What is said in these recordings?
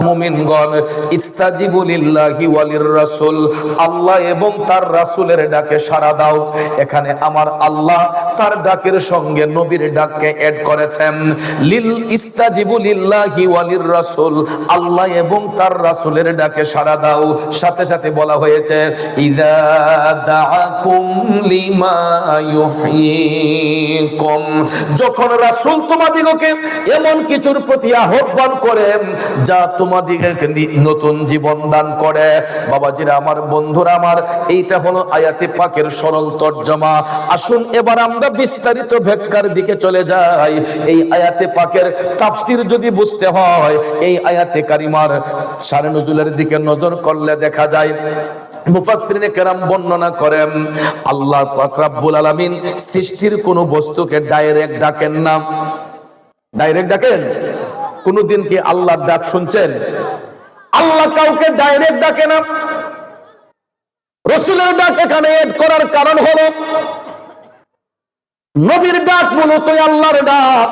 মুমিনগণ ইস্তাজিবু লিল্লাহি ওয়ালির রাসূল, আল্লাহ এবং তার রাসূলের ডাকে সাড়া দাও। এখানে আমার আল্লাহ তার ডাকের সঙ্গে নবীর ডাককে এড করেছেন। লিল ইস্তাজিবু লিল্লাহি ওয়ালির রাসূল, আল্লাহ এবং তার রাসূলের ডাকে সাড়া দাও। সাথে সাথে বলা হয়েছে ইযা দাআকুম লিমা ইউহয়িকুম, যখন রাসূল তোমাদিগকে এমন কিছুর প্রতি আহ্বান করেন যা তোমাদিগকে নতুন জীবন দান করে। বাবাজিরা আমার, বন্ধুরা আমার, এইটা হলো আয়াতে পাকের সরল তরজমা। আসুন এবার আমরা বিস্তারিত ব্যাখ্যার দিকে চলে যাই। এই আয়াতে পাকের তাফসীর যদি বুঝতে হয়, এই আয়াতে কারিমার শানে নুজুলের দিকে নজর করলে দেখা যায় মুফাসসিরিনে কেরাম বর্ণনা করেন আল্লাহ পাক রব্বুল আলামিন সৃষ্টির কোন বস্তুকে ডাইরেক্ট ডাকেন না। ডাইরেক্ট ডাকেন? কোনদিন কি আল্লাহর ডাক শুনছেন? আল্লাহ কাউকে ডাইরেক্ট ডাকে না। রাসূলের ডাক এখানে এড করার কারণ হলো নবীর ডাক মূলত আল্লাহর ডাক।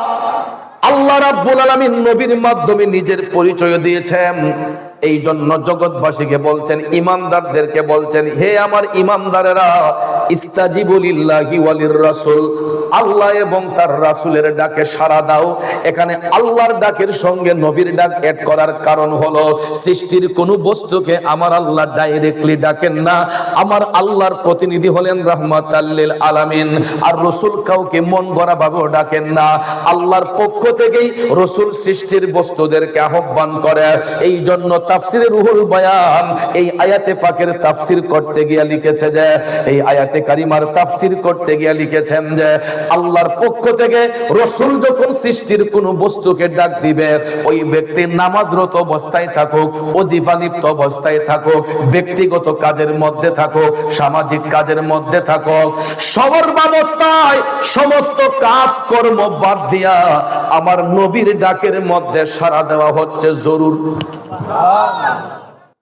আল্লাহ রাব্বুল আলামিন নবীর মাধ্যমে নিজের পরিচয় দিয়েছেন। এই জন্য জগৎবাসীকে বলছেন, ইমানদারদেরকে বলছেন, হে আমার ইমানদারেরা, ইস্তাজিবু লিল্লাহি ওয়ালির রাসূল, আল্লাহ এবং তার রাসূলের ডাকে সাড়া দাও। এখানে আল্লাহর ডাকের সঙ্গে নবীর ডাক এড করার কারণ হলো সৃষ্টির কোন বস্তুকে আমার আল্লাহ ডাইরেক্টলি ডাকেন না। আমার আল্লাহর প্রতিনিধি হলেন রাহমাতাল লিল আলামিন। আর রাসূল কাউকে মন গড়া ভাবেও ডাকেন না। আল্লাহর পক্ষ থেকেই রাসূল সৃষ্টির বস্তুদেরকে আহ্বান করে। এই জন্য তাফসিরে রুহুল বয়ান এই আয়াতে পাকের তাফসির করতে গিয়ে লিখেছে যে, এই আয়াতে কারিমার তাফসির করতে গিয়ে লিখেছেন যে, আল্লাহর পক্ষ থেকে রাসূল যখন সৃষ্টির কোন বস্তুকে ডাক দিবে, ওই ব্যক্তি নামাজরত অবস্থায় থাকুক, ওজিফা লিপ্ত অবস্থায় থাকুক, ব্যক্তিগত কাজের মধ্যে থাকুক, সামাজিক কাজের মধ্যে থাকুক, সর্বাবস্থায় সমস্ত কাজ কর্ম বাদ দিয়া আমার নবীর ডাকের মধ্যে সাড়া দেওয়া হচ্ছে জরুর।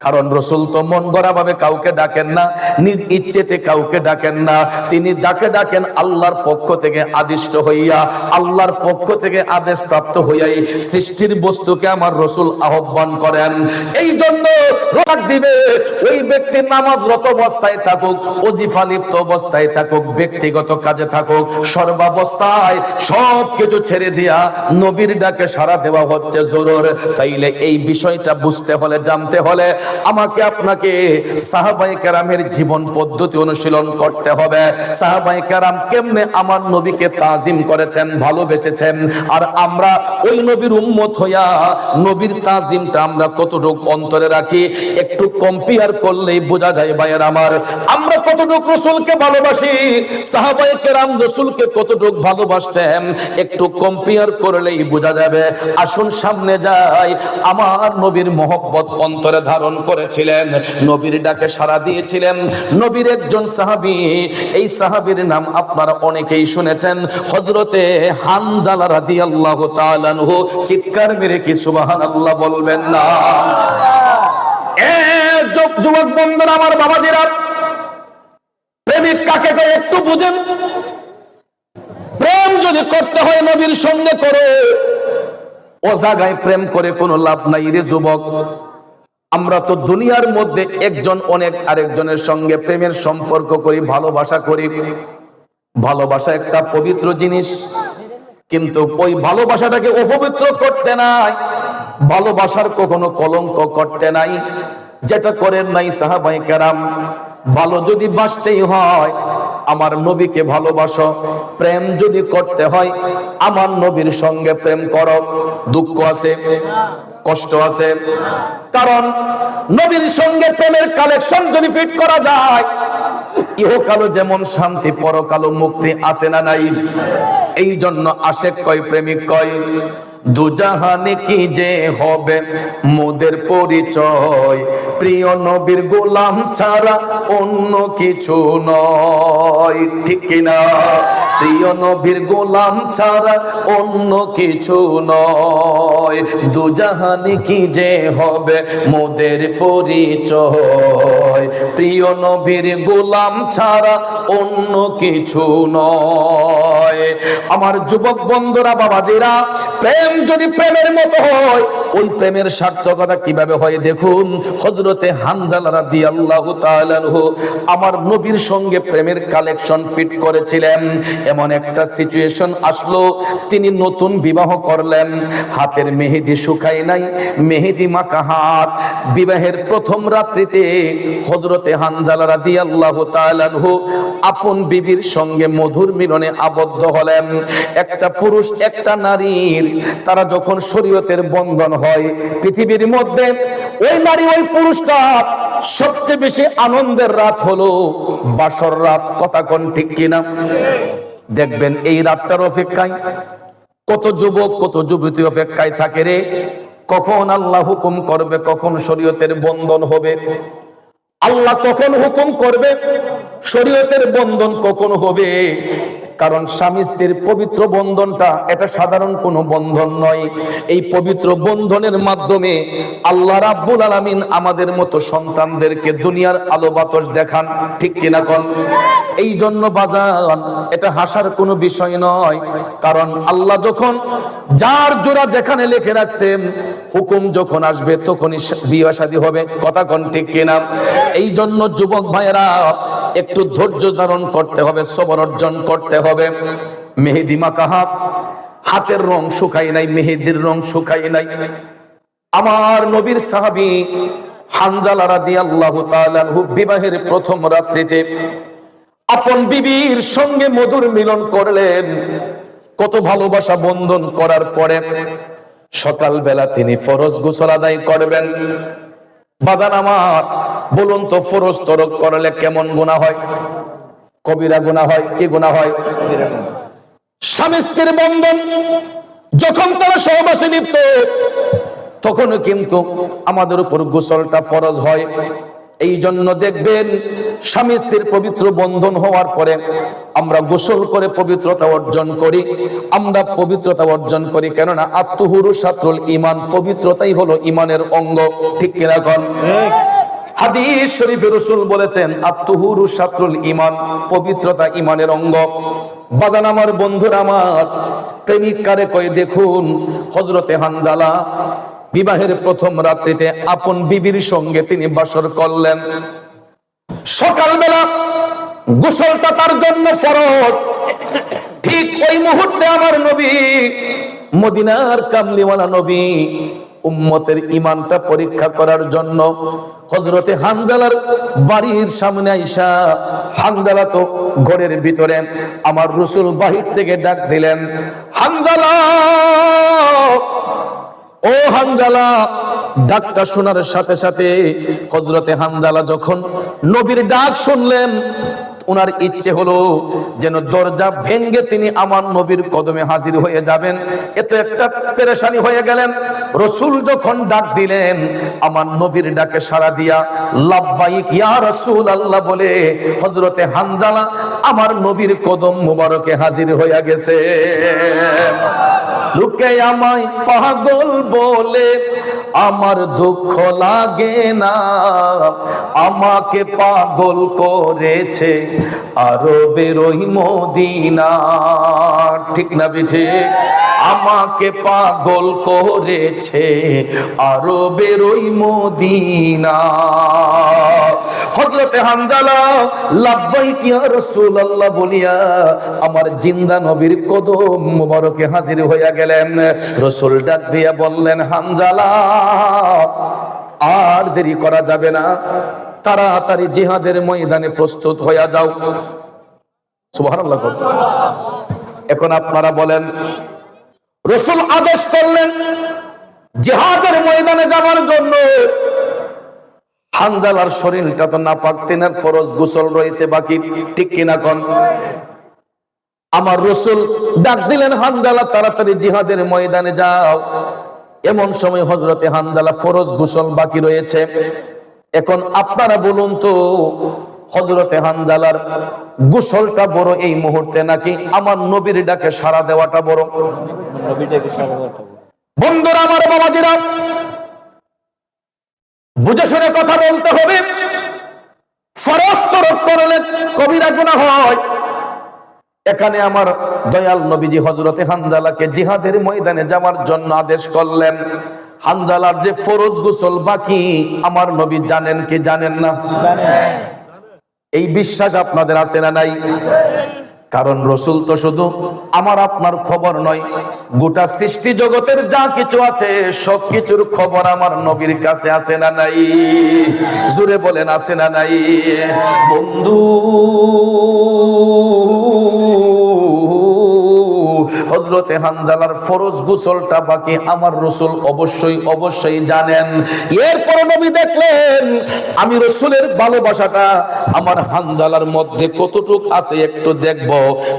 কারণ রাসূল তো মন গড়া ভাবে কাউকে ডাকেন না, নিজ ইচ্ছেতে কাউকে ডাকেন না। তিনি যাকে ডাকেন আল্লাহর পক্ষ থেকে আদিষ্ট হইয়া, আল্লাহর পক্ষ থেকে আদেশ প্রাপ্ত হইয়াই সৃষ্টির বস্তুকে আমার রাসূল আহ্বান করেন। এই জন্য ডাক দিবে ওই ব্যক্তি নামাজরত অবস্থায় থাকুক, ওজিফা লিপ্ত অবস্থায় থাকুক, ব্যক্তিগত কাজে থাকুক, সর্বাবস্থায় সবকিছু ছেড়ে দিয়া নবীর ডাকে সাড়া দেওয়া হচ্ছে জরুর। তাইলে এই বিষয়টা বুঝতে হলে, জানতে হলে আমাকে আপনাকে সাহাবায়ে কেরামের জীবন পদ্ধতি অনুশীলন করতে হবে। সাহাবায়ে কেরাম কেমনে আমার নবীকে তাজিম করেছেন, ভালোবেসেছেন, আর আমরা ওই নবীর উম্মত হইয়া নবীর তাজিমটা আমরা কতটুকু অন্তরে রাখি, একটু কম্পেয়ার করলেই বোঝা যায় ভাইয়ের আমার, আমরা কতটুকু রাসূলকে ভালোবাসি, সাহাবায়ে কেরাম রাসূলকে কতটুকু ভালোবাসতেন, একটু কম্পেয়ার করলেই বোঝা যাবে। আসুন সামনে যাই। আমার নবীর মহব্বত অন্তরে ধারণ করেছিলেন, নবীর ডাকে সাড়া দিয়েছিলেন নবীর একজন সাহাবী। এই সাহাবীর নাম আপনারা অনেকেই শুনেছেন, হযরতে হানজালা রাদিয়াল্লাহু তাআলা আনহু। চিৎকার মেরে কি সুবহানাল্লাহ বলবেন না? যুবক বন্ধুরা আমার, বাবাজিরা, প্রেমিক কাকে কয় একটু বুঝেন। প্রেম যদি করতে হয় নবীর সঙ্গে করো, ও জায়গায় প্রেম করে কোনো লাভ নাই রে যুবক। আমরা তো দুনিয়ার মধ্যে একজন অনেক আরেকজনের সঙ্গে প্রেমের সম্পর্ক করি, ভালোবাসা করি। ভালোবাসা একটা পবিত্র জিনিস, কিন্তু ওই ভালোবাসাটাকে অপবিত্র করতে নাই, ভালোবাসার কখনো কলঙ্ক করতে নাই, যেটা করেন নাই সাহাবায়ে কেরাম। ভালো যদি বাসতেই হয় আমার নবীকে ভালোবাসো, প্রেম যদি করতে হয় আমার নবীর সঙ্গে প্রেম করো। দুঃখ আছে, কষ্ট আছে, কারণ নবীর সঙ্গে প্রেমের কালেকশন যদি ফিট করা যায়, ইহকালও যেমন শান্তি, পরকালও মুক্তি আছে না নাই? এই জন্য আশেক কয়, প্রেমিক কয়, দুজাহানে কি যে হবে মোদের পরিচয়, প্রিয় নবীর গোলাম ছাড়া অন্য কিছু নয়। ঠিক কিনা? প্রিয় নবীর গোলাম ছাড়া অন্য কিছু নয়, দুজাহানে কি যে হবে মোদের পরিচয়, প্রিয় নবীর গোলাম ছাড়া অন্য কিছু নয়। আমার যুবক বন্ধুরা, বাবাজিরা, প্রেম যদি প্রেমের মতো হয় ওই প্রেমের সার্থকতা কিভাবে হয় দেখুন। হযরতে হানজালা রাদিয়াল্লাহু তাআলা আনহু আমার নবীর সঙ্গে প্রেমের কালেকশন ফিট করেছিলেন। এমন একটা সিচুয়েশন আসলো, তিনি নতুন বিবাহ করলেন, হাতের মেহেদি শুকায় নাই, মেহেদি মাখা হাত। বিবাহের প্রথম রাত্রিতে হযরতে হানজালা রাদিয়াল্লাহু তাআলা আনহু আপন বিবির সঙ্গে মধুর মিলনে আবদ্ধ হলেন। একটা পুরুষ একটা নারীর তারা যখন শরীয়তের বন্ধন হয় পৃথিবীর মধ্যে, ওই নারী ওই পুরুষটা সবচেয়ে বেশি আনন্দের রাত হলো বাসর রাত। কথা কোন ঠিক কিনা? দেখবেন এই রাতটার অপেক্ষায় কত যুবক কত যুবতী অপেক্ষায় থাকে রে, কখন আল্লাহ হুকুম করবে, কখন শরীয়তের বন্ধন হবে, আল্লাহ কখন হুকুম করবে, শরীয়তের বন্ধন কখন হবে। কারণ স্বামী স্ত্রীর পবিত্র বন্ধনটা এটা সাধারণ কোনো বন্ধন নয়। এই পবিত্র বন্ধনের মাধ্যমে আল্লাহ রাব্বুল আলামিন আমাদের মতো সন্তানদেরকে দুনিয়ার আলো বাতাস দেখান, ঠিক কিনা কোন? এই জন্য বাজান এটা হাসার কোনো বিষয় নয়। কারণ আল্লাহ যখন যার জোড়া যেখানে লিখে রাখছেন, হুকুম যখন আসবে তখনই বিয়ে শাদী হবে। কথা কোন ঠিক কিনা? এই জন্য যুবক ভাইয়েরা একটু ধৈর্য ধারণ করতে হবে, সবর অর্জন করতে হবে। মেহেদি মাখা হাত, হাতের রং শুকায় নাই, মেহেদির রং শুকায় নাই। আমার নবীর সাহাবী হানজালা রাদিয়াল্লাহু তাআলা আনহু বিবাহের প্রথম রাত্রিতে আপন বিবির সঙ্গে মধুর মিলন করলেন। কত ভালোবাসা বন্ধন করার পরে সকালবেলা তিনি ফরজ গোসল আদায় করবেন। বাজান আমার বলুন তো, ফরজ তরক করলে কেমন গুনাহ হয়? কবিরা গুনাহ হয়। কি গুনাহ হয়? স্বামী স্ত্রীর বন্ধন যখন তারা সহবাসে লিপ্ত, তখনও কিন্তু আমাদের উপর গোসলটা ফরজ হয়। এই জন্য দেখবেন স্বামী স্ত্রীর পবিত্র বন্ধন হওয়ার পরে আমরা গোসল করে পবিত্রতা অর্জন করি। আমরা পবিত্রতা অর্জন করি কেননা আত্মহুরু শাত্রুল ঈমান, পবিত্রতাই হলো ঈমানের অঙ্গ, ঠিক কিনা কোন? হাদিস শরীফে রাসূল বলেছেন আত্মহুরু শাত্রুল ঈমান, পবিত্রতা ঈমানের অঙ্গ। বাজান আমার, বন্ধুরা আমার, প্রেমিক কারে কয় দেখুন। হযরতে হানজালা বিবাহের প্রথম রাত্রিতে আপন বিবির সঙ্গে তিনি বাসর করলেন। সকালবেলা গোসলটা তার জন্য ফরজ। ঠিক ওই মুহূর্তে আমার নবী, মদিনার কামলিওয়ালা নবী, উম্মতের ঈমানটা পরীক্ষা করার জন্য হযরতে হানজালার বাড়ির সামনে আইসা, হানজালা তো ঘরের ভিতরে, আমার রাসূল বাহির থেকে ডাক দিলেন, হানজালা, ও হানজালা। ডাকটা শোনার সাথে সাথে হযরতে হানজালা যখন নবীর ডাক শুনলেন, ওনার ইচ্ছে হলো যেন দরজা ভেঙে তিনি আমার নবীর কদমে হাজির হয়ে যাবেন। এত একটা পেরেশানি হয়ে গেলেন। রাসূল যখন ডাক দিলেন, আমার নবীর ডাকে সাড়া দিয়া লাব্বাইক ইয়া রাসূলুল্লাহ বলে হযরতে হানজালা আমার নবীর কদম মুবারকে হাজির হয়ে গেছে। লোকে আমায় পাগল বলে আমার দুঃখ লাগে না, আমাকে পাগল করেছে আরবের ওই মদিনা, ঠিক না বিঠে? আমাকে পাগল করেছে আরবের ওই মদিনা। হযরতে হানজালা লাব্বাইক ইয়া রাসূলুল্লাহ বলিয়া আমার জিন্দা নবীর কদম মুবারকে হাজির হইয়া গেলেন। রাসূল ডাক দিয়া বললেন, হানজালা, আর দেরি করা যাবে না, তাড়াতাড়ি জিহাদের ময়দানে প্রস্তুত হইয়া যাও। সুবহানাল্লাহ। এখন আপনারা বলেন, রাসূল আদেশ করলেন জিহাদের ময়দানে যাওয়ার জন্য। হানজালার শরীরটা তো নাপাক, তিনের ফরজ গোসল রয়েছে বাকি, ঠিক কিনা কোন? আমার রাসূল ডাক দিলেন, হানজালা তাড়াতাড়ি জিহাদের ময়দানে যাও। এমন সময় হযরতে হানজালা ফরজ গোসল বাকি রয়েছে। এখন আপনারা বলুন তো, হযরতে হানজালার গোসলটা বড় এই মুহূর্তে নাকি আমার নবীর ডাকে সাড়া দেওয়াটা বড়? বন্ধুরা আমার, বাবাজিরা, বুঝে শুনে কথা বলতে হবে। ফরজ তরক করলে কবিরা গুনাহ হয়। এখানে আমার দয়াল নবীজি হযরতে হানজালাকে জিহাদের ময়দানে যাওয়ার জন্য আদেশ করলেন। হানজালার যে ফরজ গোসল বাকি আমার নবী জানেন কি জানেন না? এই বিশ্বাস আপনাদের আছে না নাই? কারণ রসুল তো শুধু আমার আপনার খবর নয়, গোটা সৃষ্টি জগতের যা কিছু আছে সব কিছুর খবর আমার নবীর কাছে আছে না নাই? জোরে বলেন আছে না নাই? বন্ধু, হযরতে হানজালার ফরজ গোসলটা বাকি আমার রাসূল অবশ্যই জানেন। এরপর নবী দেখলেন আমি রাসূলের ভালোবাসাটা আমার হানজালার মধ্যে কতটুক আছে একটু দেখব।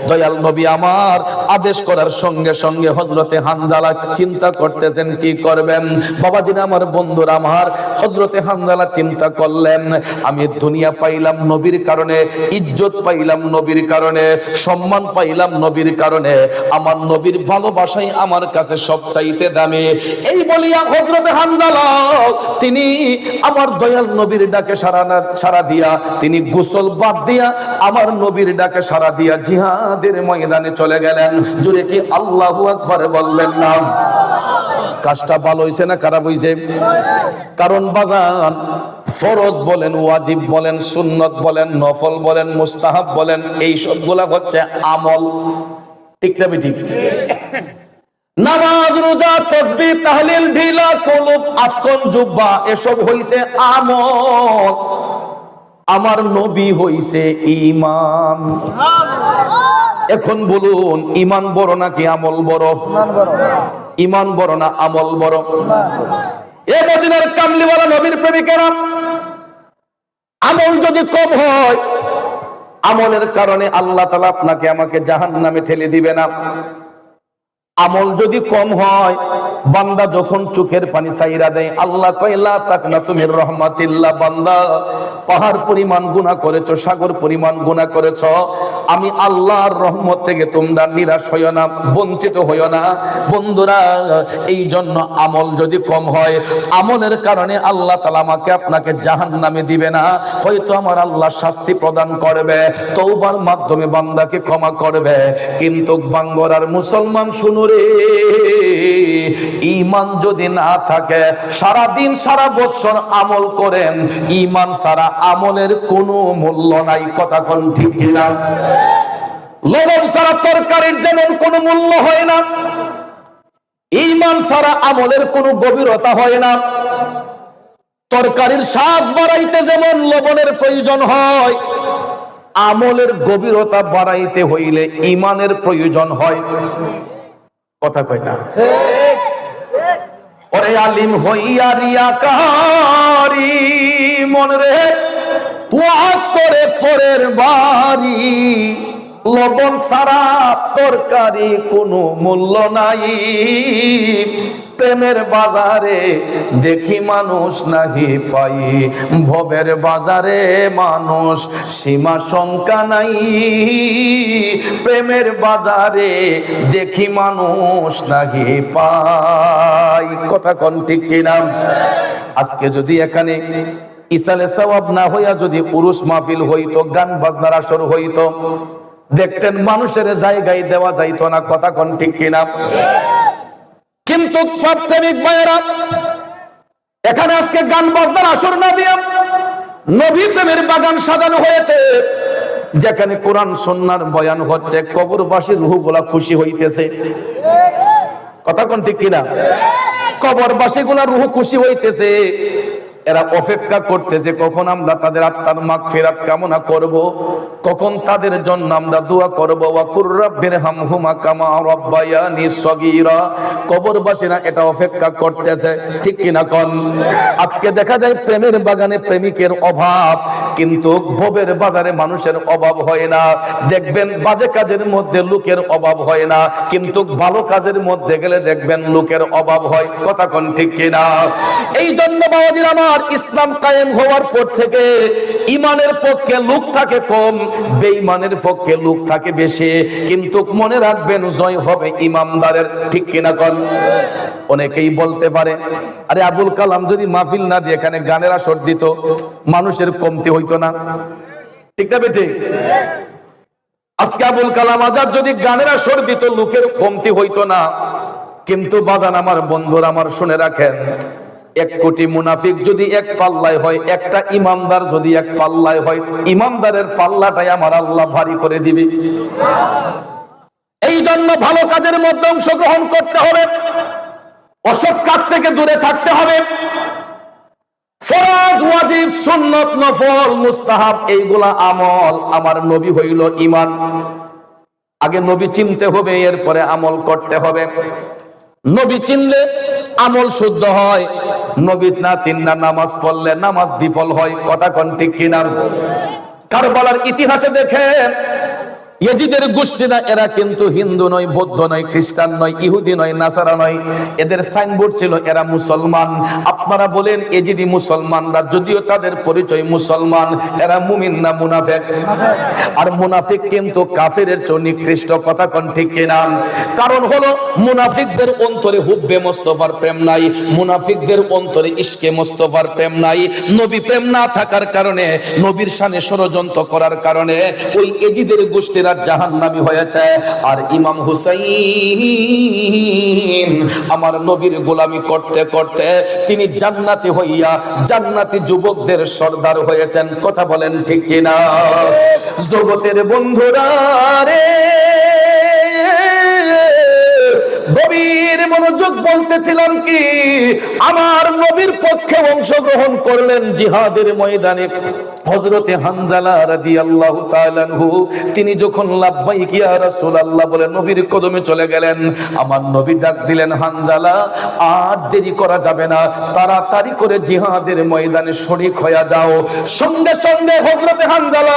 দয়াল নবী আমার আদেশ করার সঙ্গে সঙ্গে হযরতে হানজালা চিন্তা করতেছেন কি করবেন। বাবাজিরা আমার, বন্ধুরা আমার, হযরতে হানজালা চিন্তা করলেন আমি দুনিয়া পাইলাম নবীর কারণে, ইজ্জত পাইলাম নবীর কারণে, সম্মান পাইলাম নবীর কারণে, আমার নবীর ভালোবাসাই আমার কাছে সবচাইতে দামি। এই বলিয়া হযরতে হানজালা তিনি আমার দয়াল নবীর ডাকে সাড়া দিয়া তিনি গোসল বাদ দিয়া আমার নবীর ডাকে সাড়া দিয়া জিহাদের ময়দানে চলে গেলেন। জুড়ে কি আল্লাহু আকবার বললেন না? কাজটা ভালো হইছে না খারাপ হইছে? কারণ বাজান, ফরজ বলেন, ওয়াজিব বলেন, সুন্নত বলেন, নফল বলেন, মুস্তাহাব বলেন, এই সবগুলা হচ্ছে আমল। ঠিক না ঠিক? নামাজ, রোজা, তাসবিহ, তাহলিল, ঢিলা, কুলুব, আসকন, জুব্বা এসব হইছে আমল। আমার নবী হইছে ঈমান। এখন বলুন, ঈমান বড় নাকি আমল বড়? ঈমান বড় না আমল বড়? এ মদিনার কামলিওয়ালা নবীর প্রেমিকেরা, আমল যদি কম হয়, আমলের কারণে আল্লাহ তাআলা আপনাকে আমাকে জাহান্নামে ঠেলে দিবে না। আমল যদি কম হয়, বান্দা যখন চোখের পানি ছাইরা দেয়, আল্লাহ কয় লা তাকনাতু মির রাহমাতিল্লাহ, বান্দা পাহাড় পরিমাণ গুনাহ করেছো, সাগর পরিমাণ গুনাহ করেছো, আমি আল্লাহর রহমত থেকে তোমরা নিরাশ হইও না, বঞ্চিত হইও না। বন্ধুরা, এই জন্য আমল যদি কম হয়, আমলের কারণে আল্লাহ তাআলা আমাকে আপনাকে জাহান্নামে দিবে না, হয়তো আমার আল্লাহ শাস্তি প্রদান করবে, তওবার মাধ্যমে বান্দাকে ক্ষমা করবে। কিন্তু বাঙ্গরার মুসলমান শুনো রে, ঈমান যদি না থাকে, সারা দিন সারা বছর আমল করেন, ঈমান ছাড়া আমলের কোনো মূল্য নাই। কথা কোন ঠিক কিনা? লবণ ছাড়া তরকারির যেমন কোনো মূল্য হয় না, ঈমান ছাড়া আমলের কোনো গভীরতা হয় না। তরকারির স্বাদ বাড়াইতে যেমন লবণের প্রয়োজন হয়, আমলের গভীরতা বাড়াইতে হইলে ঈমানের প্রয়োজন হয়। কথা কয় না? ওরে আলিম হইয়া রিয়াকারি, মন রে ওয়াজ করে পরের বাড়ি, লবণ ছাড়া তরকারি কোনো মূল্য নাই। প্রেমের বাজারে দেখি মানুষ নাহি পাই, ভবের বাজারে মানুষ সীমা শঙ্কা নাই। প্রেমের বাজারে দেখি মানুষ নাহি পাই। কথা কোন ঠিক কিনা? আজকে যদি এখানে ইসালে সওয়াব না হইয়া যদি উরুস মাহফিল হইতো, গান বাজনার আসর হইতো, দেখতেন মানুষের জায়গায় দেওয়া যাইতো না। কথা কোন ঠিক কিনা? কিন্তু প্রেমিক ভাইয়েরা, এখানে আজকে গান বাজনার আসর না দিয়া নবী প্রেমের বাগান সাজানো হয়েছে, যেখানে কোরআন সুন্নাহর বয়ান হচ্ছে, কবরবাসীর রূহগুলা খুশি হইতেছে। কথা কোন ঠিক কিনা? কবরবাসীগুলা রূহ খুশি হইতেছে, এরা অপেক্ষা করতেছে কখন আমরা তাদের আত্মার মাগফিরাত কামনা করব, কখন তাদের জন্য আমরা দোয়া করব। ওয়া কুর রাব্বিরহামহুমা কামা রাব্বায়ানি সগীরা। কবরবাসীরা এটা অপেক্ষা করতেছে, ঠিক কিনা কোন? আজকে দেখা যায় প্রেমের বাগানে প্রেমিকের অভাব, কিন্তু ভবের বাজারে মানুষের অভাব হয় না। দেখবেন বাজে কাজের মধ্যে লোকের অভাব হয় না, কিন্তু ভালো কাজের মধ্যে গেলে দেখবেন লোকের অভাব হয়। কথা কোন ঠিক কিনা? এই জন্য বাবাজির আমার, ইসলাম কায়েম হওয়ার পর থেকে ঈমানের পক্ষে লোক থাকে কম, বেঈমানের পক্ষে লোক থাকে বেশি। কিন্তু মনে রাখবেন, জয় হবে ইমানদারের। ঠিক কিনা কোন? অনেকেই বলতে পারে, আরে আবুল কালাম যদি মাহফিল না দিয়ে এখানে গানের আসর দিত, মানুষের কমতি হইতো না। ঠিক না বেঠে? আজকে আবুল কালাম আজাদ যদি গানের আসর দিত, লোকের কমতি হইতো না। কিন্তু বাজান আমার বন্ধুরা আমার শুনে রাখেন, 1 কোটি মুনাফিক যদি এক পাল্লায় হয়, একটা ইমানদার যদি এক পাল্লায় হয়, ইমানদারের পাল্লাটাই আমার আল্লাহ ভারী করে দিবে। এই জন্য ভালো কাজের মধ্যে অংশগ্রহণ করতে হবে, অসৎ কাজ থেকে দূরে থাকতে হবে। ফরজ, ওয়াজিব, সুন্নাত, নফল, মুস্তাহাব এইগুলা আমল। আমার নবী হইল ঈমান। আগে নবী চিনতে হবে, এরপরে আমল করতে হবে। নবী চিনলে আমল শুদ্ধ হয়, নবী না চিন্না নামাজ পড়লে নামাজ বিফল হয়। কথা কোন ঠিক কিনা? কারবালার ইতিহাসে দেখেন, ইয়াজিদের গোষ্ঠীরা, এরা কিন্তু হিন্দু নয়, বৌদ্ধ নয়, খ্রিস্টান নয়, ইহুদি নয়, নাসারা নয়। এদের সাইনবোর্ড ছিল এরা মুসলমান। আপনারা বলেন এজিদি মুসলমানরা, যদিও তাদের পরিচয় মুসলমান, এরা মুমিন না মুনাফিক? আর মুনাফিক কিন্তু কাফেরের চেয়ে নিকৃষ্ট। কথা কোন ঠিক কিনা? কারণ হলো মুনাফিকদের অন্তরে হুব্বে মুস্তাফার প্রেম নাই, মুনাফিকদের অন্তরে ইশকে মুস্তাফার প্রেম নাই। নবী প্রেম না থাকার কারণে, নবীর শানে ষড়যন্ত্র করার কারণে ওই এজিদের গোষ্ঠীরা জাহান্নামী হয়েছে। আর ইমাম হুসাইন আমার নবীর গোলামি করতে করতে তিনি জান্নাতি হইয়া জান্নাতি যুবকদের সর্দার হয়েছেন। কথা বলেন ঠিক কিনা? জগতের বন্ধুরা রে, গভীর মনোযোগ বলতেছিলাম কি, আমার নবীর পক্ষে অংশগ্রহণ করলেন জিহাদের ময়দানে হযরতে হানজালা রাদিয়াল্লাহু তাআলা আনহু। তিনি যখন লাব্বাইক ইয়া রাসূলুল্লাহ বলে নবীর কদমে চলে গেলেন, আমার নবী ডাক দিলেন, হানজালা আর দেরি করা যাবে না, তাড়াতাড়ি করে জিহাদের ময়দানে শরীক হয়ে যাও। সঙ্গে সঙ্গে হযরতে হানজালা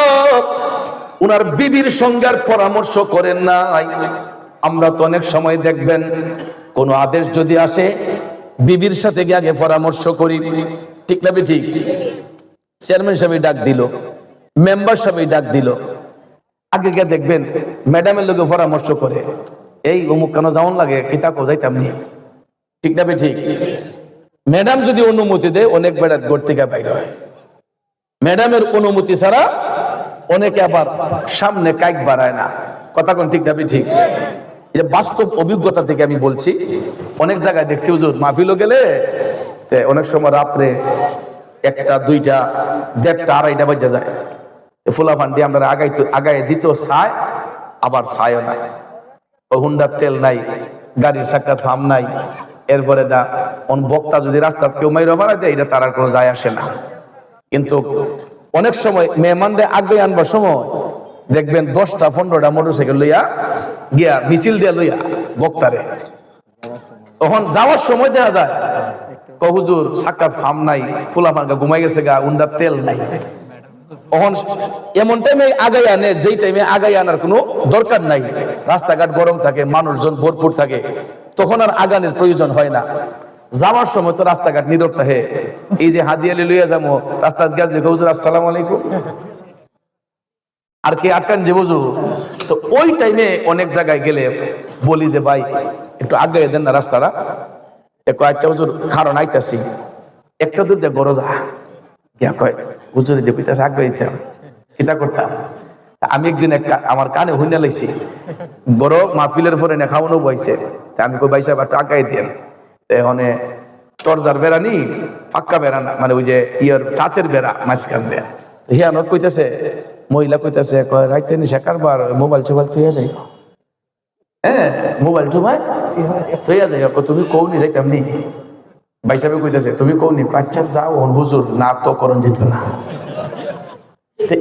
উনার বিবির সঙ্গে আর পরামর্শ করেন নাই। আমরা তো অনেক সময় দেখবেন কোন আদেশ যদি আসে, বিবির সাথে গিয়ে আগে পরামর্শ করি, ঠিক না বেঠিক? চেয়ারম্যান সাহেব ডাক দিল, মেম্বার সাহেব ডাক দিল, আগে গিয়ে দেখবেন ম্যাডামের লোকে পরামর্শ করে, এই অমুক কেন যাওয়ান লাগে, কিতাব যাইতাম নি, ঠিক না বেঠিক? ম্যাডাম যদি অনুমতি দেয়, অনেক বেড়াত ঘর থেকে বাইরে হয়। ম্যাডামের অনুমতি ছাড়া অনেকে আবার সামনে কাইক বাড়ায় না। কথা কোন ঠিক না বেঠিক? এটা বাস্তব অভিজ্ঞতা থেকে আমি বলছি। অনেক জায়গায় দেখছি হুজুর মাহফিলও গেলে অনেক সময় রাত্রে 1টা 2টা 1:30 2:30 বাজে যায়, ফুলা ফান্ডি আমরা আগাই দিত চায়, আবার চায়ও নাই, হুন্ডার তেল নাই, গাড়ির চাকার ফার্ম নাই। এরপরে বক্তা যদি রাস্তা কেউ মাইরা মারা দেয়, এটা তার আর কোনো যায় আসে না। কিন্তু অনেক সময় মেহমানদের আগে আনবার সময় দেখবেন 10টা 15টা মোটরসাইকেল লইয়া গিয়া মিছিল দিয়া লইয়া বক্তারে, তখন যাওয়ার সময় দেখা যায় হুজুর সাক্ষাৎ ফার্ম নাই, ফুলা ফাঙ্কা ঘুমাই গেছে গা, উন্ডার তেল নাই। তখন এমন টাইমে আগাই আনে, যেই টাইমে আগাই আনার কোনো দরকার নাই, রাস্তাঘাট গরম থাকে, মানুষজন ভরপুর থাকে, তখন আর আগানের প্রয়োজন হয় না। যাওয়ার সময় তো রাস্তাঘাট নীরব থাকে, এই যে হাদিয়ালি লইয়া যাবো, রাস্তার গ্যাস দেখো হুজুর আসসালামু আলাইকুম, আর কে আটকান যে বুঝু। তো ওই টাইমে অনেক জায়গায় গেলে বলি যে ভাই একটু আগে দেন না রাস্তাটা, আচ্ছা হুজুর কারণ আইতাছি, একটা দূর দিয়ে গরজা গিয়া কয় হুজুর দেখতে আগে দিতাম, কিতা করতাম। আমি একদিন আমার কানে হুইনা লাইছি, গরো মাহফিলের পরে না খাওয়ানো বইছে, আমি কই ভাই সাহেব একটু আগাই দেন। এখানে তরজার বেড়া নি, পাক্কা বেড়া না, মানে ওই যে ইয়ার চাচের বেড়া মাঝখান দিয়ে হিয়ানত কইতেছে, মহিলা কইতেছে কয় রাইতে নিশা কারবার মোবাইল টোবাইল থইয়া যাই, হ্যাঁ মোবাইল টোবাইল থইয়া যাই, তুমি কৌনি যাইতাম নি? ভাই সাহেব কইতেছে তুমি কৌনি? আচ্ছা যাও হুজুর, না তো করণ যেত না।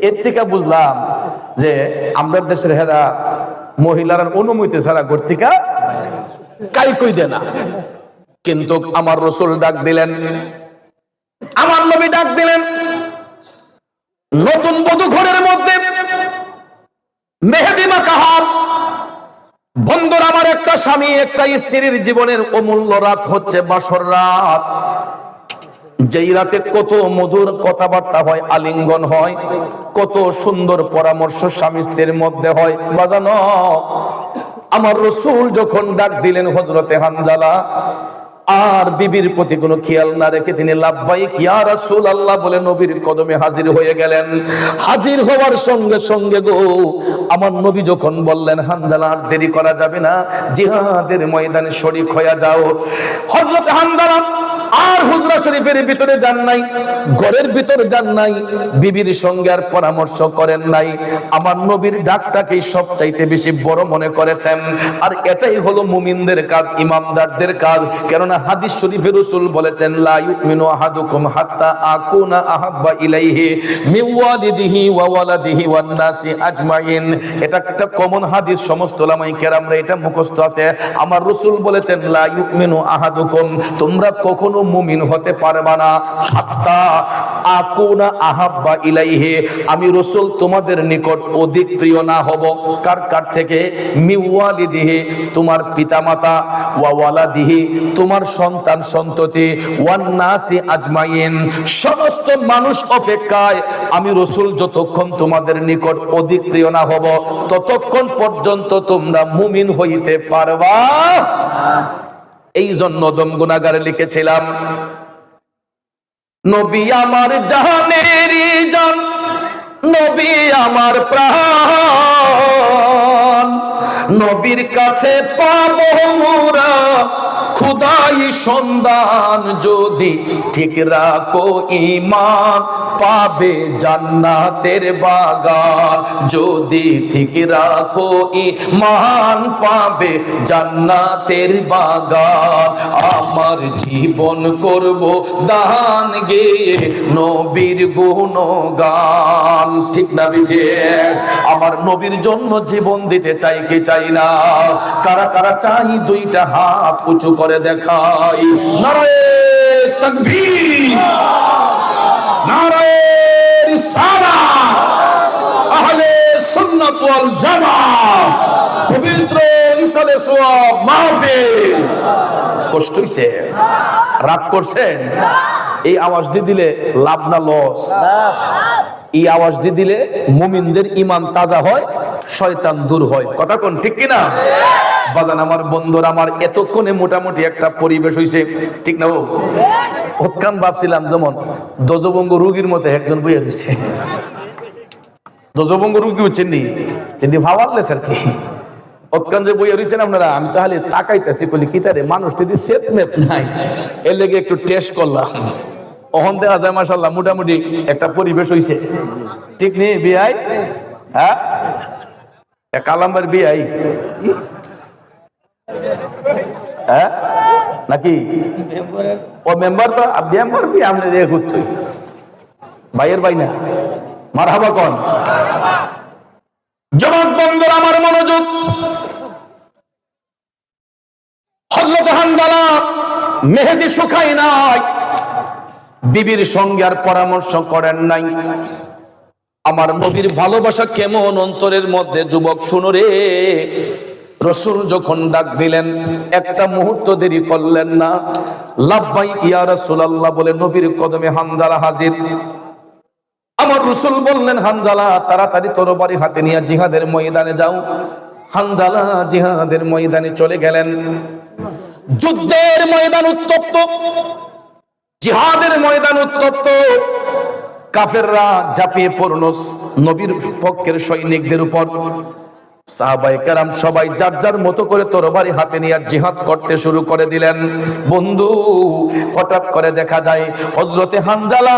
এর থেকে বুঝলাম যে আমরা দেশের হেরা মহিলার অনুমতি ছাড়া কর্তিকা কাই কই দে না। কিন্তু আমার রাসূল ডাক দিলেন, আমার নবী ডাক দিলেন, নতুন বধূ ঘরের মধ্যে মেহেদি মাখা হাত। বন্ধুরা আমার, একটা স্বামী একটা স্ত্রীর জীবনের অমূল্য রাত হচ্ছে বাসর রাত। যেই রাতে কত মধুর কথাবার্তা হয়, আলিঙ্গন হয়, কত সুন্দর পরামর্শ স্বামী স্ত্রীর মধ্যে হয়। বাজানো আমার রাসূল যখন ডাক দিলেন হযরতে হানজালা, আর বিবির প্রতি কোনো খেয়াল না রেখে তিনি লাব্বাইক ইয়া রাসূলুল্লাহ বলে নবীর কদমে হাজির হয়ে গেলেন। হাজির হওয়ার সঙ্গে সঙ্গে গো আমার নবী যখন বললেন হানজালা আর দেরি করা যাবে না, জিহাদের ময়দানে শরীক হয়ে যাও। হযরত হানজালা আর হুজরা শরীফের ভিতরে যান নাই, ঘরের ভিতরে যান নাই, বিবির সঙ্গে আর পরামর্শ করেন নাই। আমার নবীর ডাকটাকে সবচাইতে বেশি বড় মনে করেছেন। আর এটাই হলো মুমিনদের কাজ, ইমানদারদের কাজ। কেননা হাদিস শরীফে রাসূল বলেছেন লা ইউমিনু আহাদুকুম হাত্তা আকুনা আহাব্বা ইলাইহি মিন ওয়ালিদিহি ওয়া ওয়ালাদিহি ওয়ান নাসি আজমাইন। এটা একটা কমন হাদিস, সমস্ত উলামায়ে কেরামরা এটা মুখস্থ আছে। আমার রাসূল বলেছেন লা ইউমিনু আহাদুকুম, তোমরা কখনো মুমিন হতে পারবা না হাত্তা আকুনা আহাব্বা ইলাইহি, আমি রাসূল তোমাদের নিকট অধিক প্রিয় না হব। কার কার থেকে? মিওয়ালিদিহি, তোমার পিতামাতা, ওয়া ওয়ালাদিহি, তোমার সন্তান সন্ততি, ওয়ান নাসি আজমাইন, সমস্ত মানুষ অপেক্ষায় আমি রাসূল যতক্ষণ তোমাদের নিকট অধিক প্রিয় না হব ততক্ষণ পর্যন্ত তোমরা মুমিন হইতে পারবা। এই জন্য দম গুনাহগারে লিখেছিলাম নবী আমার জাহানেরই জান, নবী আমার প্রাণ, নবীর কাছে পাবো মোরা খুদাই সন্ধান, যদি ঠিক রাখো ঈমান পাবে জান্নাতের বাগান, যদি ঠিক রাখো ঈমান পাবে জান্নাতের বাগান। আমার জীবন করব দান গেয়ে নবীর গুণগান, ঠিক না বিজে? আমার নবীর জন্য জীবন দিতে চাই কি চাই না? কারা কারা চাই দুইটা হাত উঁচু করে দেখাই। নারায়ে তাকবীর, নারায়ে রিসালাত, আহলে সুন্নাত ওয়াল জামাত, পবিত্র ইসালে সোয়াব মাহফিল। কষ্ট হইছে? রাগ করছেন? এই আওয়াজ দিয়ে দিলে লাভ না লস? এই আওয়াজ দিয়ে দিলে মুমিনদের ঈমান তাজা হয়, শয়তান দূর হয়। কথা কোন ঠিক কিনা? বাজান আমার বন্ধুরা, আমার এতক্ষণে মোটামুটি একটা পরিবেশ হইছে, ঠিক না? ওতকান ভাবছিলাম যেমন দজবঙ্গ রোগীর মতো একজন বইয়া রয়েছে। দজবঙ্গ রোগী হচ্ছেন নি, কিন্তু ভাবারলে স্যার কি ওতকান যে বইয়া রয়েছেন আপনারা, আমি তাহলে তাকাইতেছি বলি কি তারে মানুষটি দিয়ে সেট মেপ নাই, এর লেগে একটু টেস্ট করলাম। ওহন দেখা যায় মাশাআল্লাহ মোটামুটি একটা পরিবেশ হইছে, ঠিক নেই বিআই? হ্যাঁ, কালাম্বার বিআই হ্যাঁ নাকি? ও মেম্বার তো মেম্বার বি আপনি ঘুরতে ভাইয়ের ভাই না, মারহাবা কোন? জবাব বন্ধুর আমার মনোযোগ। হযরত হানজালা মেহেদি শুকায় নাই, বিবির সঙ্গে আর পরামর্শ করেন নাই। আমার নবীর ভালোবাসা কেমন অন্তরের মধ্যে, যুবক শুনো রে। রাসূল যখন ডাক দিলেন একটা মুহূর্ত দেরি করলেন না, লাব্বাইক ইয়া রাসূলুল্লাহ বলে নবীর কদমে হানজালা হাজির। আমার রাসূল বললেন হানজালা তাড়াতাড়ি তরবারি হাতে নিয়ে জিহাদের ময়দানে যাও। হানজালা জিহাদের ময়দানে চলে গেলেন। যুদ্ধের ময়দান উত্তপ্ত, জিহাদের ময়দান উত্তপ্ত। কাফেররা ঝাঁপিয়ে পড়ল নবীর পক্ষের সৈনিকদের উপর। সাহাবায়ে কেরাম সবাই যার যার মতো করে তরবারি হাতে নিয়ে জিহাদ করতে শুরু করে দিলেন। বন্ধু, হঠাৎ করে দেখা যায় হযরতে হানজালা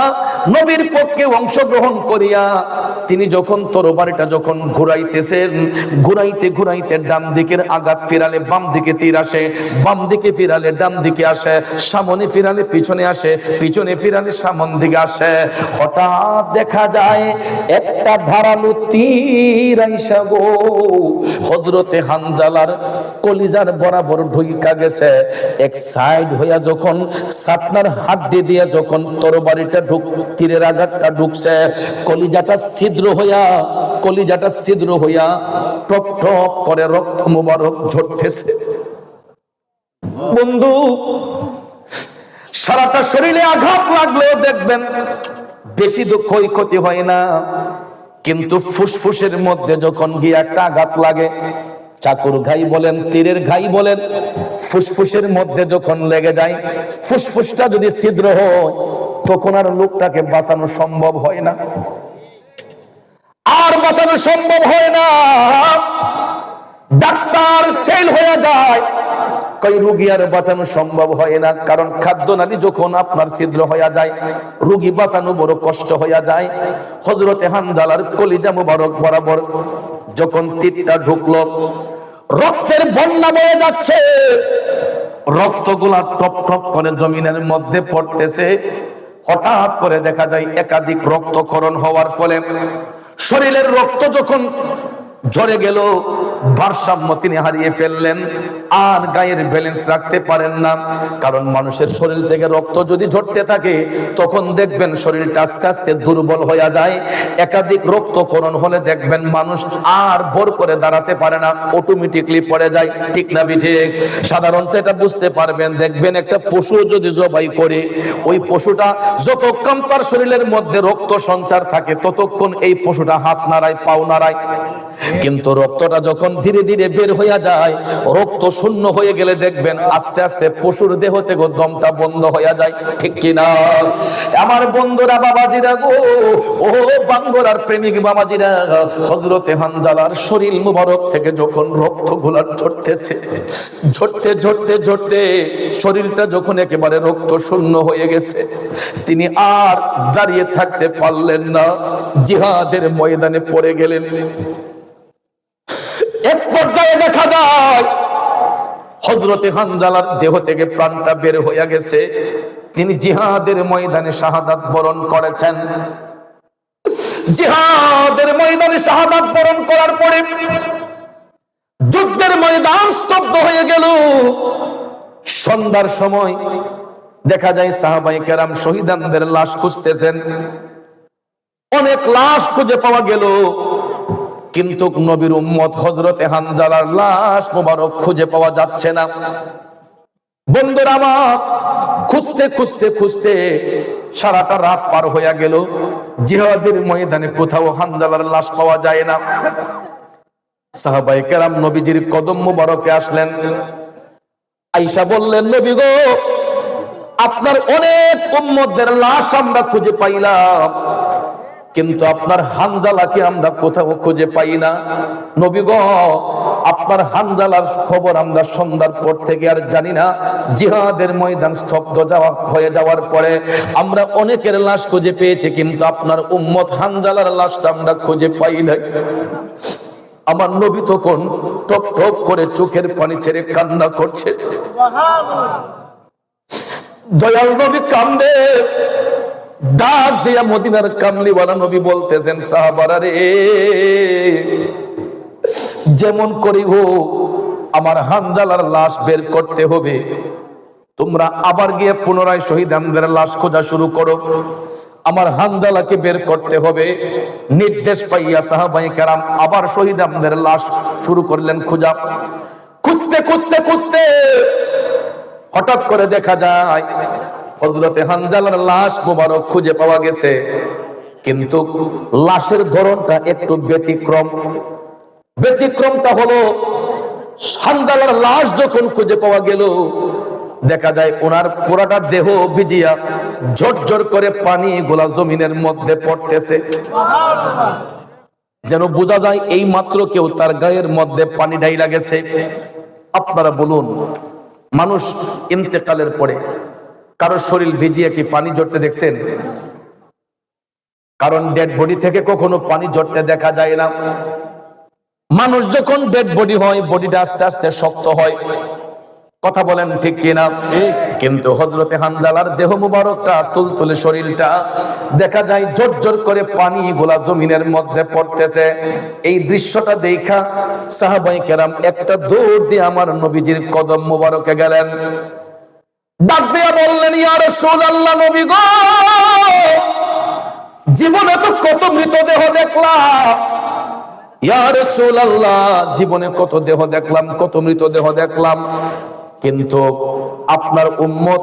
নবীর পক্ষে অংশগ্রহণ করিয়া তিনি যখন তরবারিটা যখন ঘুরাইতেছেন, ঘুরাইতে ঘুরাইতে ডান দিকের আঘাত ফিরালে বাম দিকে তীর আসে, বাম দিকে ফিরালে ডান দিকে আসে, সামনে ফিরালে পিছনে আসে, পিছনে ফিরালে সামন দিকে আসে। হঠাৎ দেখা যায় একটা ধারালো তীর আইসা গো হযরতে হানজালার কলিজার বরাবর ঢুইকা গেছে। এক সাইড হইয়া যখন সাতনার হাড্ডি দিয়ে যখন তরবারিটা তীরের আঘাতটা ঢুকছে, কলিজাটা ছিদ্র হইয়া টক টক করে রক্ত মুবারক ঝরতেছে। বন্ধু, সারাটা শরীরে আঘাত লাগলেও দেখবেন বেশি দুঃখ ক্ষতি হয় না, কিন্তু ফুসফুসের মধ্যে যখন গিয়ে একটা আঘাত লাগে, চাকুর ঘাই বলেন, তীরের ঘাই বলেন, ফুসফুসের মধ্যে যখন লেগে যায়, ফুসফুসটা যদি ছিদ্র হয় তখন আর লোকটাকে বাঁচানো সম্ভব হয় না, আর বাঁচানো সম্ভব হয় না। ডাক্তার ফেল হয়ে যায়, কই রোগী আর বাঁচানো সম্ভব হয় না, কারণ খাদ্যনালী যখন আপনার ছিদ্র হয়ে যায় রোগী বাঁচানো বড় কষ্ট হয়ে যায়। হযরতে হানজালার কলিজা মুবারক বরাবর যখন তীরটা ঢুকলো, রক্তের বন্যা বয়ে যাচ্ছে, রক্তগুলা টপ টপ করে জমিনের মধ্যে পড়তেছে। হঠাৎ করে দেখা যায় একাধিক রক্তক্ষরণ হওয়ার ফলে শরীরের রক্ত যখন ঝরে গেল, ভারসাম্য তিনি হারিয়ে ফেললেন, আর গায়ের ব্যালেন্স রাখতে পারেন না। কারণ মানুষের শরীর থেকে রক্ত যদি ঝরতে থাকে তখন দেখবেন শরীরটা আস্তে আস্তে দুর্বল হয়ে যায়। একাধিক রক্তক্ষরণ হলে দেখবেন মানুষ আর ভর করে দাঁড়াতে পারে না, অটোমেটিকলি পড়ে যায়। ঠিক না ঠিক? সাধারণত এটা বুঝতে পারবেন, দেখবেন একটা পশু যদি জবাই করে, ওই পশুটা যতক্ষণ তার শরীরের মধ্যে রক্ত সঞ্চার থাকে ততক্ষণ এই পশুটা হাত নাড়ায়, পাও নাড়ায়। কিন্তু রক্তটা যখন ধীরে ধীরে বের হয়ে যায়, রক্ত শূন্য হয়ে গেলে দেখবেন আস্তে আস্তে পশুর দেহ থেকে দমটা বন্ধ হয়ে যায়। ঠিক কিনা আমার বন্ধুরা, বাবাজিরা গো, ও বাঙ্গরার প্রেমিক বাবাজিরা, হযরতে হানজালার শরীর মুবারক থেকে যখন রক্তগুলা ঝরতেছে, ঝরতে ঝরতে ঝরতে শরীরটা যখন একেবারে রক্ত শূন্য হয়ে গেছে, তিনি আর দাঁড়িয়ে থাকতে পারলেন না, জিহাদের ময়দানে পড়ে গেলেন। এক পর্যায়ে দেখা যায় হযরতে হানজালার দেহ থেকে প্রাণটা বের হয়ে গেছে, তিনি জিহাদের ময়দানে শাহাদাত বরণ করেছেন। জিহাদের ময়দানে শাহাদাত বরণ করার পরে যুদ্ধের ময়দান স্তব্ধ হয়ে গেল। সন্ধ্যার সময় দেখা যায় সাহাবায়ে কেরাম শহীদদের লাশ খুঁজতেছেন। অনেক লাশ খুঁজে পাওয়া গেল, কিন্তু নবীর উম্মত হযরতে হানজালার লাশ মোবারক খুঁজে পাওয়া যাচ্ছে না। বন্ধুরা আমার, খুঁজতে খুঁজতে খুঁজতে সারাটা রাত পার হয়ে গেল, জিহাদের ময়দানে কোথাও হানজালার লাশ পাওয়া যায় না। সাহাবায়ে কেরাম নবীজির কদম মোবারকে আসলেন, আয়েশা বললেন, নবী গো, আপনার অনেক উম্মতদের লাশ আমরা খুঁজে পাইলাম, কিন্তু আপনার হানজালাকে আমরা কোথাও খুঁজে পাই না। নবী গো, আপনার হানজালার খবর আমরা সন্ধ্যার পর থেকে আর জানি না। জিহাদের ময়দান স্তব্ধ হয়ে যাওয়ার পরে আমরা অনেকের লাশ খুঁজে পেয়েছি, কিন্তু আপনার উম্মত হানজালার লাশটা আমরা খুঁজে পাই নাই। আমার নবী তখন টপ টপ করে চোখের পানি ছেড়ে কান্না করছে। দয়াল নবী কান্দে, ডাক দিয়া মদিনার কামলিওয়ালা নবী বলতেছেন, সাহাবারা রে, যেমন করি হোক আমার হানজালার লাশ বের করতে হবে। তোমরা আবার গিয়ে পুনরায় শহীদদের লাশ খোঁজা শুরু করো, আমার হানজালাকে বের করতে হবে। নির্দেশ পাইয়া সাহাবায়ে কেরাম আবার শহীদদের লাশ শুরু করলেন খোঁজা। খুঁজতে খুঁজতে খুঁজতে হঠাৎ করে দেখা যায় হযরতে হানজালার লাশ মোবারক খুঁজে পাওয়া গেছে, কিন্তু লাশের ধরনটা একটু ব্যতিক্রম। ব্যতিক্রমটা হলো, হানজালার লাশ যখন খুঁজে পাওয়া গেল, দেখা যায় ওনার পুরাটা দেহ ভিজিয়া ঝরঝর করে পানি গোলা জমিনের মধ্যে পড়তেছে, যেন বোঝা যায় এই মাত্র কেউ তার গায়ের মধ্যে পানি ঢাইলা গেছে। আপনারা বলুন, মানুষ ইন্তেকালের পরে কারোর শরীর ভিজিয়ে কি পানি ঝরতে দেখছেন? কারণ ডেড বডি থেকে কখনো পানি ঝরতে দেখা যায় না। মানুষ যখন ডেড বডি হয়, বডিটা আস্তে আস্তে শক্ত হয়, কথা বলেন ঠিক কিনা? কিন্তু হযরতে হানজালার দেহ মুবারকটা, তুলতুলে শরীরটা দেখা যায় ঝরঝর করে পানি গোলা জমিনের মধ্যে পড়তেছে। এই দৃশ্যটা দেখা সাহাবায়ে কেরাম একটা দৌড় দিয়ে আমার নবীজির কদম মুবারকে গেলেন। ডাক দিয়া বললেন, ইয়া রাসূলুল্লাহ, নবী গো, জীবনে তো কত মৃতদেহ দেখলাম, ইয়া রাসূলুল্লাহ, জীবনে কত দেহ দেখলাম, কত মৃতদেহ দেখলাম, কিন্তু আপনার উম্মত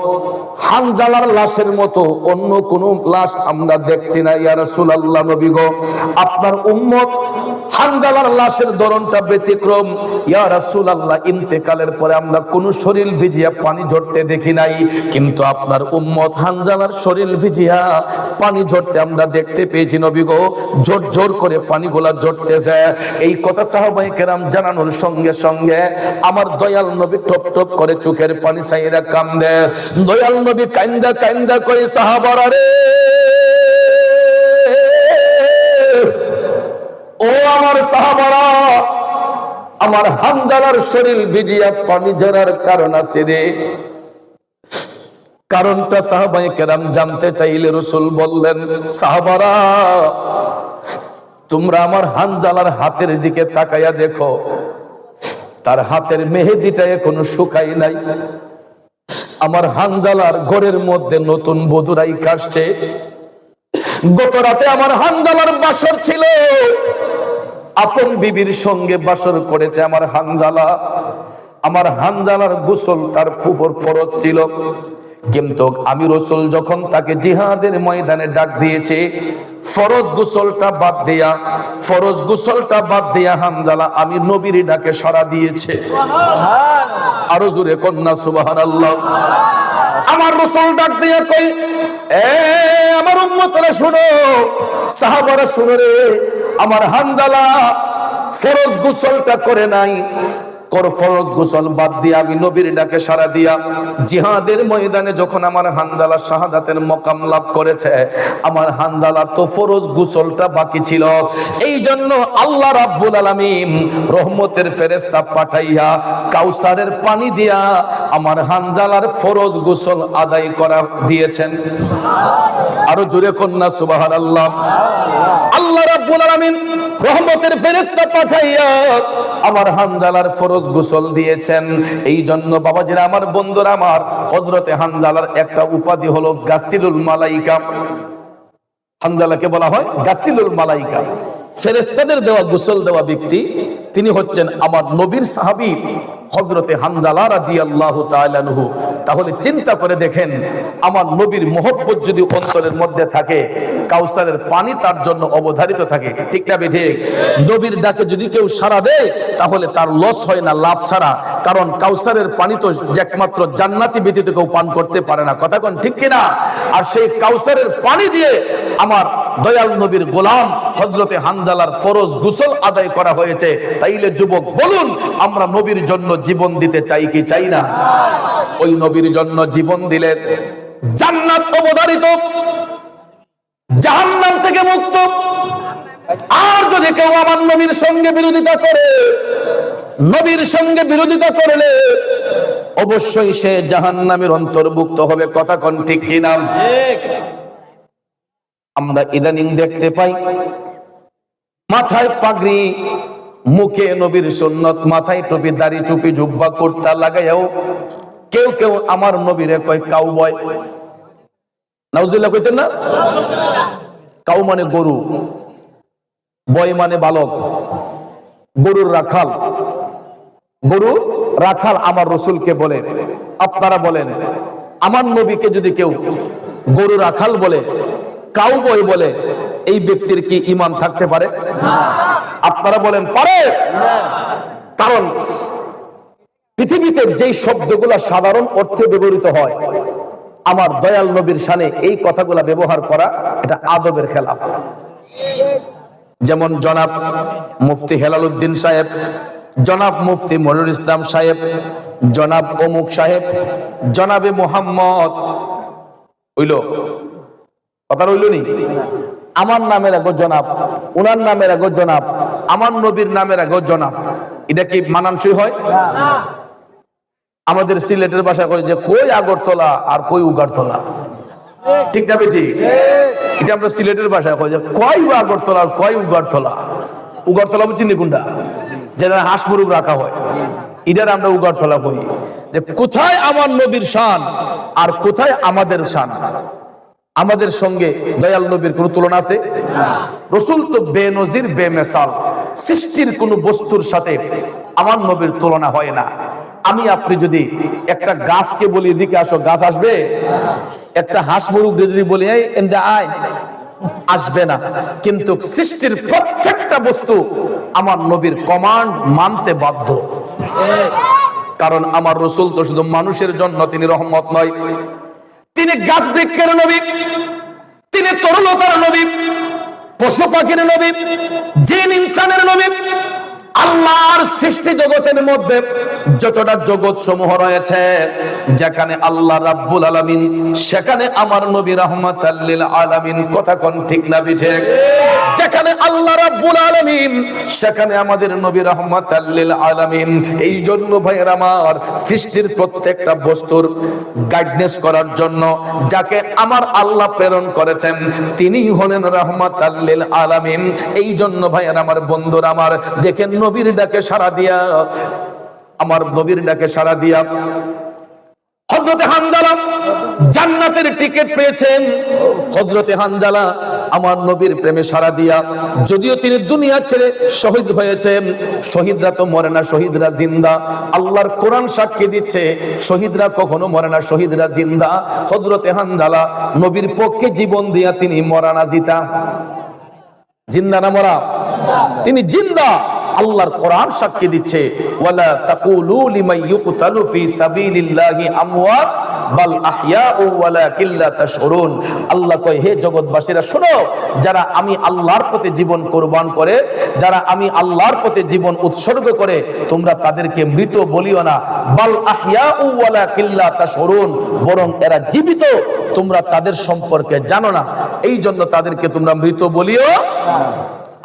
হানজালার লাশের মতো অন্য কোন লাশ আমরা দেখছি না। ইয়া রাসূলুল্লাহ, নবী গো, আপনার উম্মত হানজালার লাশের ধরনটা ব্যতিক্রম। ইয়া রাসূলুল্লাহ, ইন্তেকালের পরে আমরা কোন শরীর ভিজিয়া পানি ঝরতে দেখি নাই, কিন্তু আপনার উম্মত হানজালার শরীর ভিজিয়া পানি ঝরতে আমরা দেখতে পেয়েছি। নবী গো, জোর জোর করে পানিগুলা ঝরতেছে। এই কথা সাহাবায়ে কেরাম জানানোর সঙ্গে সঙ্গে আমার দয়াল নবী টপ টপ করে চোখের পানি ছাইরা কান্দে। দয়াল নবী কান্দা কান্দা করে, সাহাবারা রে, ও আমার সাহাবারা, আমার হানজালার শরীর ভিজিয়া পানি ঝরার কারণ আছে রে। কারণটা সাহাবায়ে কেরাম জানতে চাইলে রাসূল বললেন, সাহাবারা, তোমরা আমার হানজালার হাতের দিকে তাকায়া দেখো, তার হাতের মেহেদিটা এখনো শুকায় নাই। আমার হানজালার ঘরের মধ্যে নতুন বধুরাই কাশছে। গত রাতে আমার হানজালার বাসর ছিল, আপন বিবির সঙ্গে বাসর করেছে আমার হানজালা। আমার হানজালার গোসল তার ফুফর ফরজ ছিল, কিন্তু আমি রাসূল যখন তাকে জিহাদের ময়দানে ডাক দিয়েছে, ফরজ গোসলটা বাদ দিয়া হানজালা আমি নবীর ডাকে সাড়া দিয়েছে। আরো জোরে কন্যা সুবহানাল্লাহ। আমার রাসূল ডাক দিয়া কই, এ আমার উম্মতরা শুনো, সাহাবারা শুনো রে, আমার হানজালা ফরজ গোসলটা করে নাই। ফরজ গোসল বাদ দিয়া আমি নবীর ডাকে সাড়া দিয়া জিহাদের ময়দানে যখন আমার হানজালা শাহাদাতের মকাম লাভ করেছে, আমার হানজালার তো ফরজ গোসলটা বাকি ছিল। এই জন্য আল্লাহ রাব্বুল আলামিন রহমতের ফেরেশতা পাঠাইয়া কাউসারের পানি দিয়া আমার হানজালার ফরজ গোসল আদায় করা দিয়েছেন। আরো জোরে কন্যা সুবহানাল্লাহ। আল্লাহ রাব্বুল আলামিন রহমতের ফেরেশতা পাঠাইয়া আমার হানজালার ফরজ গোসল দিয়েছেন। এই জন্য বাবাজিরা, আমার বন্ধুরা আমার, হযরতে হানজালার একটা উপাধি হলো গাসিলুল মালাইকা। হানজালাকে বলা হয় গাসিলুল মালাইকা, ফেরেশতাদের দেওয়া গোসল দেওয়া ব্যক্তি। তিনি হচ্ছেন আমার নবীর সাহাবী হযরতে হানজালা রাদিয়াল্লাহু তাআলা আনহু। তাহলে চিন্তা করে দেখেন, আমার নবীর মহব্বত যদি অন্তরের মধ্যে থাকে, কাউসারের পানি তার জন্য অবধারিত থাকে, ঠিক না বেঠিক? নবীর ডাকে যদি কেউ সাড়া দেয় তাহলে তার লস হয় না, লাভ ছাড়া। কারণ কাউসারের পানি তো একমাত্র জান্নাতি ব্যতীত কেউ পান করতে পারে না, কথা কোন ঠিক কিনা? আর সেই কাউসারের পানি দিয়ে আমার দয়াল নবীর গোলাম হযরতে হানজালার ফরজ গোসল আদায় করা হয়েছে। তাইলে যুবক বলুন, আমরা নবীর জন্য জীবন দিতে চাই কি চাই না? ওই নবীর জন্য জীবন দিলে জান্নাত অবধারিত, জাহান্নাম থেকে মুক্ত। আর যদি কেউ আমার নবীর সঙ্গে বিরোধিতা করে, নবীর সঙ্গে বিরোধিতা করলে অবশ্যই সে জাহান্নামের অন্তর্ভুক্ত হবে, কথা কোন ঠিক কিনা? আমরা ইদানিং দেখতে পাই মাথায় পাগড়ি, মুখে নবীর সুন্নত, মাথায় টুপি, দাড়ি, চুপি, জুব্বা, কুর্তা লাগাইও কেউ কেউ আমার নবীরে কয় কাউবয়। নাউজুবিল্লাহ কইতেন না? কাউ মানে গরু, বয় মানে বালক, গরুর রাখাল। গরু রাখাল আমার রাসূলকে বলে। আপনারা বলেন, আমার নবীকে যদি কেউ গরু রাখাল বলে, কাউবয় বলে, এই ব্যক্তির কি ঈমান থাকতে পারে? আপনারা বলেন পারে? কারণ পৃথিবীতে যেই শব্দগুলো সাধারণ অর্থে ব্যবহৃত হয়, আমার দয়াল নবীর শানে এই কথাগুলা ব্যবহার করা এটা আদবের খেলাফ। যেমন জনাব মুফতি হেলাল উদ্দিন সাহেব, জনাব মুফতি মনিরুল ইসলাম সাহেব, জনাব অমুক সাহেব, জনাবে মোহাম্মদ, হইল কথা হইল নি? আমার নামের আগে জনাব, উনার নামের আগে জনাব, আমার নবীর নামের আগে জনাব, এটা কি মানানসই হয়? আমাদের সিলেটের ভাষা কয় যে কই আগরতলা আর কই উগারতলা, ঠিক না বেটি? এটা আমরা সিলেটের ভাষায় কয় যে কয় আগরতলা আর কয় উগারতলা। উগারতলা চিনি কোনটা? যেটা হাঁস মুরগ রাখা হয়, এটার আমরা উগারতলা কই। যে কোথায় আমার নবীর শান আর কোথায় আমাদের শান? আমাদের সঙ্গে দয়াল নবীর কোন তুলনা আছে? রাসূল তো বেনজির, বেমিসাল, সৃষ্টির কোন বস্তুর সাথে আমার নবীর তুলনা হয় না। আমি আপনি যদি একটা গাছকে বলি এদিকে আসো, গাছ আসবে? একটা হাঁস মুরগ যদি বলি এই এন্ডে আয়, আসবে না। কিন্তু সৃষ্টির প্রত্যেকটা বস্তু আমার নবীর কমান্ড মানতে বাধ্য। কারণ আমার রাসূল তো শুধু মানুষের জন্য তিনি রহমত নয়, তিনি গাছ বৃক্ষের নবী, তিনি তরুলতার নবী, পশু পাখির নবী, জিন ইনসানের নবী। আল্লাহর সৃষ্টি জগতের মধ্যে যতটা জগৎ সমূহ রয়েছে, যেখানে আল্লাহ রাব্বুল আলামিন সেখানে আমার নবী রাহমাতাল লিল আলামিন। কথা কোন ঠিক না ঠিক? যেখানে আল্লাহ রাব্বুল আলামিন সেখানে আমাদের নবী রাহমাতাল লিল আলামিন। এই জন্য ভাইয়ের আমার, সৃষ্টির প্রত্যেকটা বস্তুর গাইডনেস করার জন্য যাকে আমার আল্লাহ প্রেরণ করেছেন তিনি হলেন রাহমাতাল লিল আলামিন। এই জন্য ভাইয়ের আমার, বন্ধুরা আমার, দেখেন নবীর ডাকে সাড়া দিয়া, আমার নবীর ডাকে সাড়া দিয়া হযরতে হানজালা জান্নাতের টিকিট পেয়েছেন। হযরতে হানজালা আমার নবীর প্রেমে সাড়া দিয়া, যদিও তিনি দুনিয়া ছেড়ে শহীদ হয়েছেন, শহীদরা তো মরে না, শহীদরা জিন্দা। আল্লাহর কোরআন সাক্ষী দিচ্ছে শহীদরা কখনো মরে না, শহীদরা জিন্দা। হযরতে হানজালা নবীর পক্ষে জীবন দিয়া তিনি মরা না জিতা? জিন্দা না মরা? তিনি জিন্দা। আল্লাহর কোরআন সাক্ষী দিচ্ছে, ওয়ালা তাকুলু লিমান ইউকতালু ফি সাবিলিল্লাহি আমওয়াত বাল আহইয়াউ ওয়ালাকিন লা তাশউরুন। আল্লাহ কয়, হে জগৎবাসীরা শোনো, যারা আমি আল্লাহর পথে জীবন কুরবান করে, যারা আমি আল্লাহর পথে জীবন উৎসর্গ করে, তোমরা তাদেরকে মৃত বলিও না। বাল আহইয়াউ ওয়ালাকিন লা তাশউরুন, বরং এরা জীবিত, তোমরা তাদের সম্পর্কে জানো না, এই জন্য তাদেরকে তোমরা মৃত বলিও।